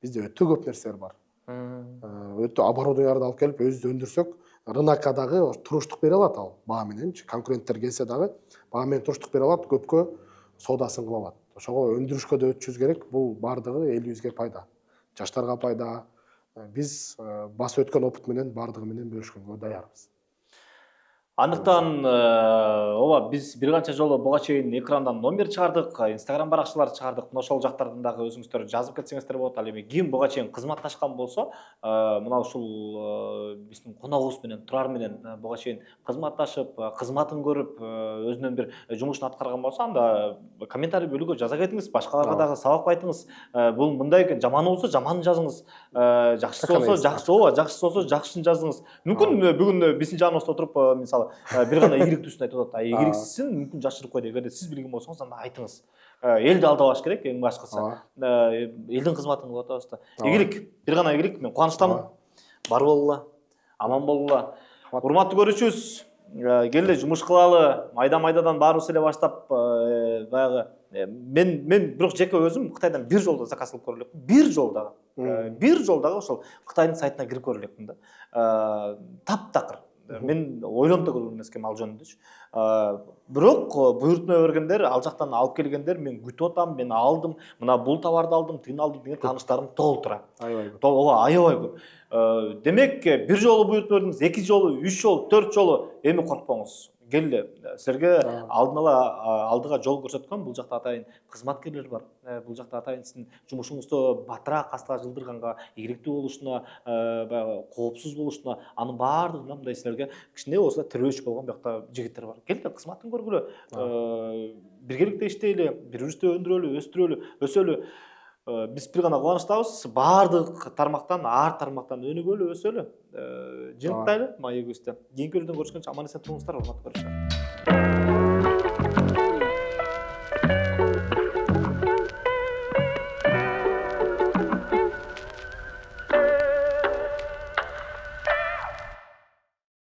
Бизде өтө көп нерселер бар. Өтө оборудованияларды алып келип өзүбүз өндүрсөк, рынокко дагы туруштук бере алат ал баа мененчи. Конкуренттер келсе дагы баа менен туруштук бере алат, көпкө соодасын кыла алат. Ошого өндүрүшкө да өтүшүбүз керек. Бул бардыгы элибизге пайда. Жаштарга пайда. Биз басып өткөн опыт менен бардыгы менен бөлүшкөнгө даярбыз. Андыктан ооба биз бир канча жолу буга чейин экрандан номер чыгардык, Instagram баракчаларды чыгардык. Мына ошол жактардан дагы өзүңүздөр жазып кетсеңиздер болот. Ал эми ким буга чейин кызматташкан болсо, мына ушул биздин коногубуз менен, Турар менен буга чейин кызматташып, кызматын көрүп, өзүнүн бир жумушун аткарган болсо, анда комментарий бөлүгү жаза кетиңиз, башкаларга дагы сабак айтыңыз. Бул мындай экен, жаманы болсо жаманын жазыңыз. Жакшысы болсо жакшы, ооба, жакшысы болсо жакшысын жазыңыз. Мүмкүн бүгүн биздин жаныбызда отуруп, мисалы бир гана ийгиликтүүсүн айтып атат. Ийгиликсизин мүмкүн жашырып койду. Эгерде сиз билген болсоңуз, анда айтыңыз. Элди алдабаш керек, эң башкысы. Элдин кызматын кылып атабыз да. Ийгилик, бир гана ийгилик. Мен кубанычтамын. Бар болгула, аман болгула. Урматтуу көрүүчүбүз, келди жумуш кылалы. Майда-майдадан баарыбыз эле баштап, баягы мен бирок жеке өзүм Кытайдан бир жолдо заказ кылып көрө элекмин. Бир жол дагы ошол Кытайдын сайтына кирип көрө элекмин да. Таптакыр. Мен ойлонуп да көргөн эмес экенмин ал жөнүндөчү. Бирок буйртма бергендер, ал жактан алып келгендер, мен күтүп атам, мен алдым, мына бул товарды алдым, тигини алдым деген тааныштарым толтура. Ооба, аябай көп. Демек, бир жолу буйртма бердиңиз, 2 жолу, 3 жолу, 4 жолу, эми коркпоңуз. Келди. Силерге алдын ала алдыга жол көрсөткөн бул жакта атайын кызматкерлер бар. Бул жакта атайын сиздин жумушуңузду батыраак астыга жылдырганга, ийгиликтүү болушуна, баягы коопсуз болушуна, анын баардыгына мындай силерге кичине болсо тирөөч болгон бакта жигиттер бар. Келди, кызматын көргүлө. Биргеликте иштейли, бири-бирибизди өндүрөлү, өстүрөлү, өсөлү. Биз бир гана кубанычтабыз. Баардык тармактан, ар тармактан өнүгөлү, өсөлү. Жыйынтыктайлы маегибизди. Кийинки көрүнүштөн көрүшкөнчө аман эсен туруңуздар, урматтуу көрүүчүлөр.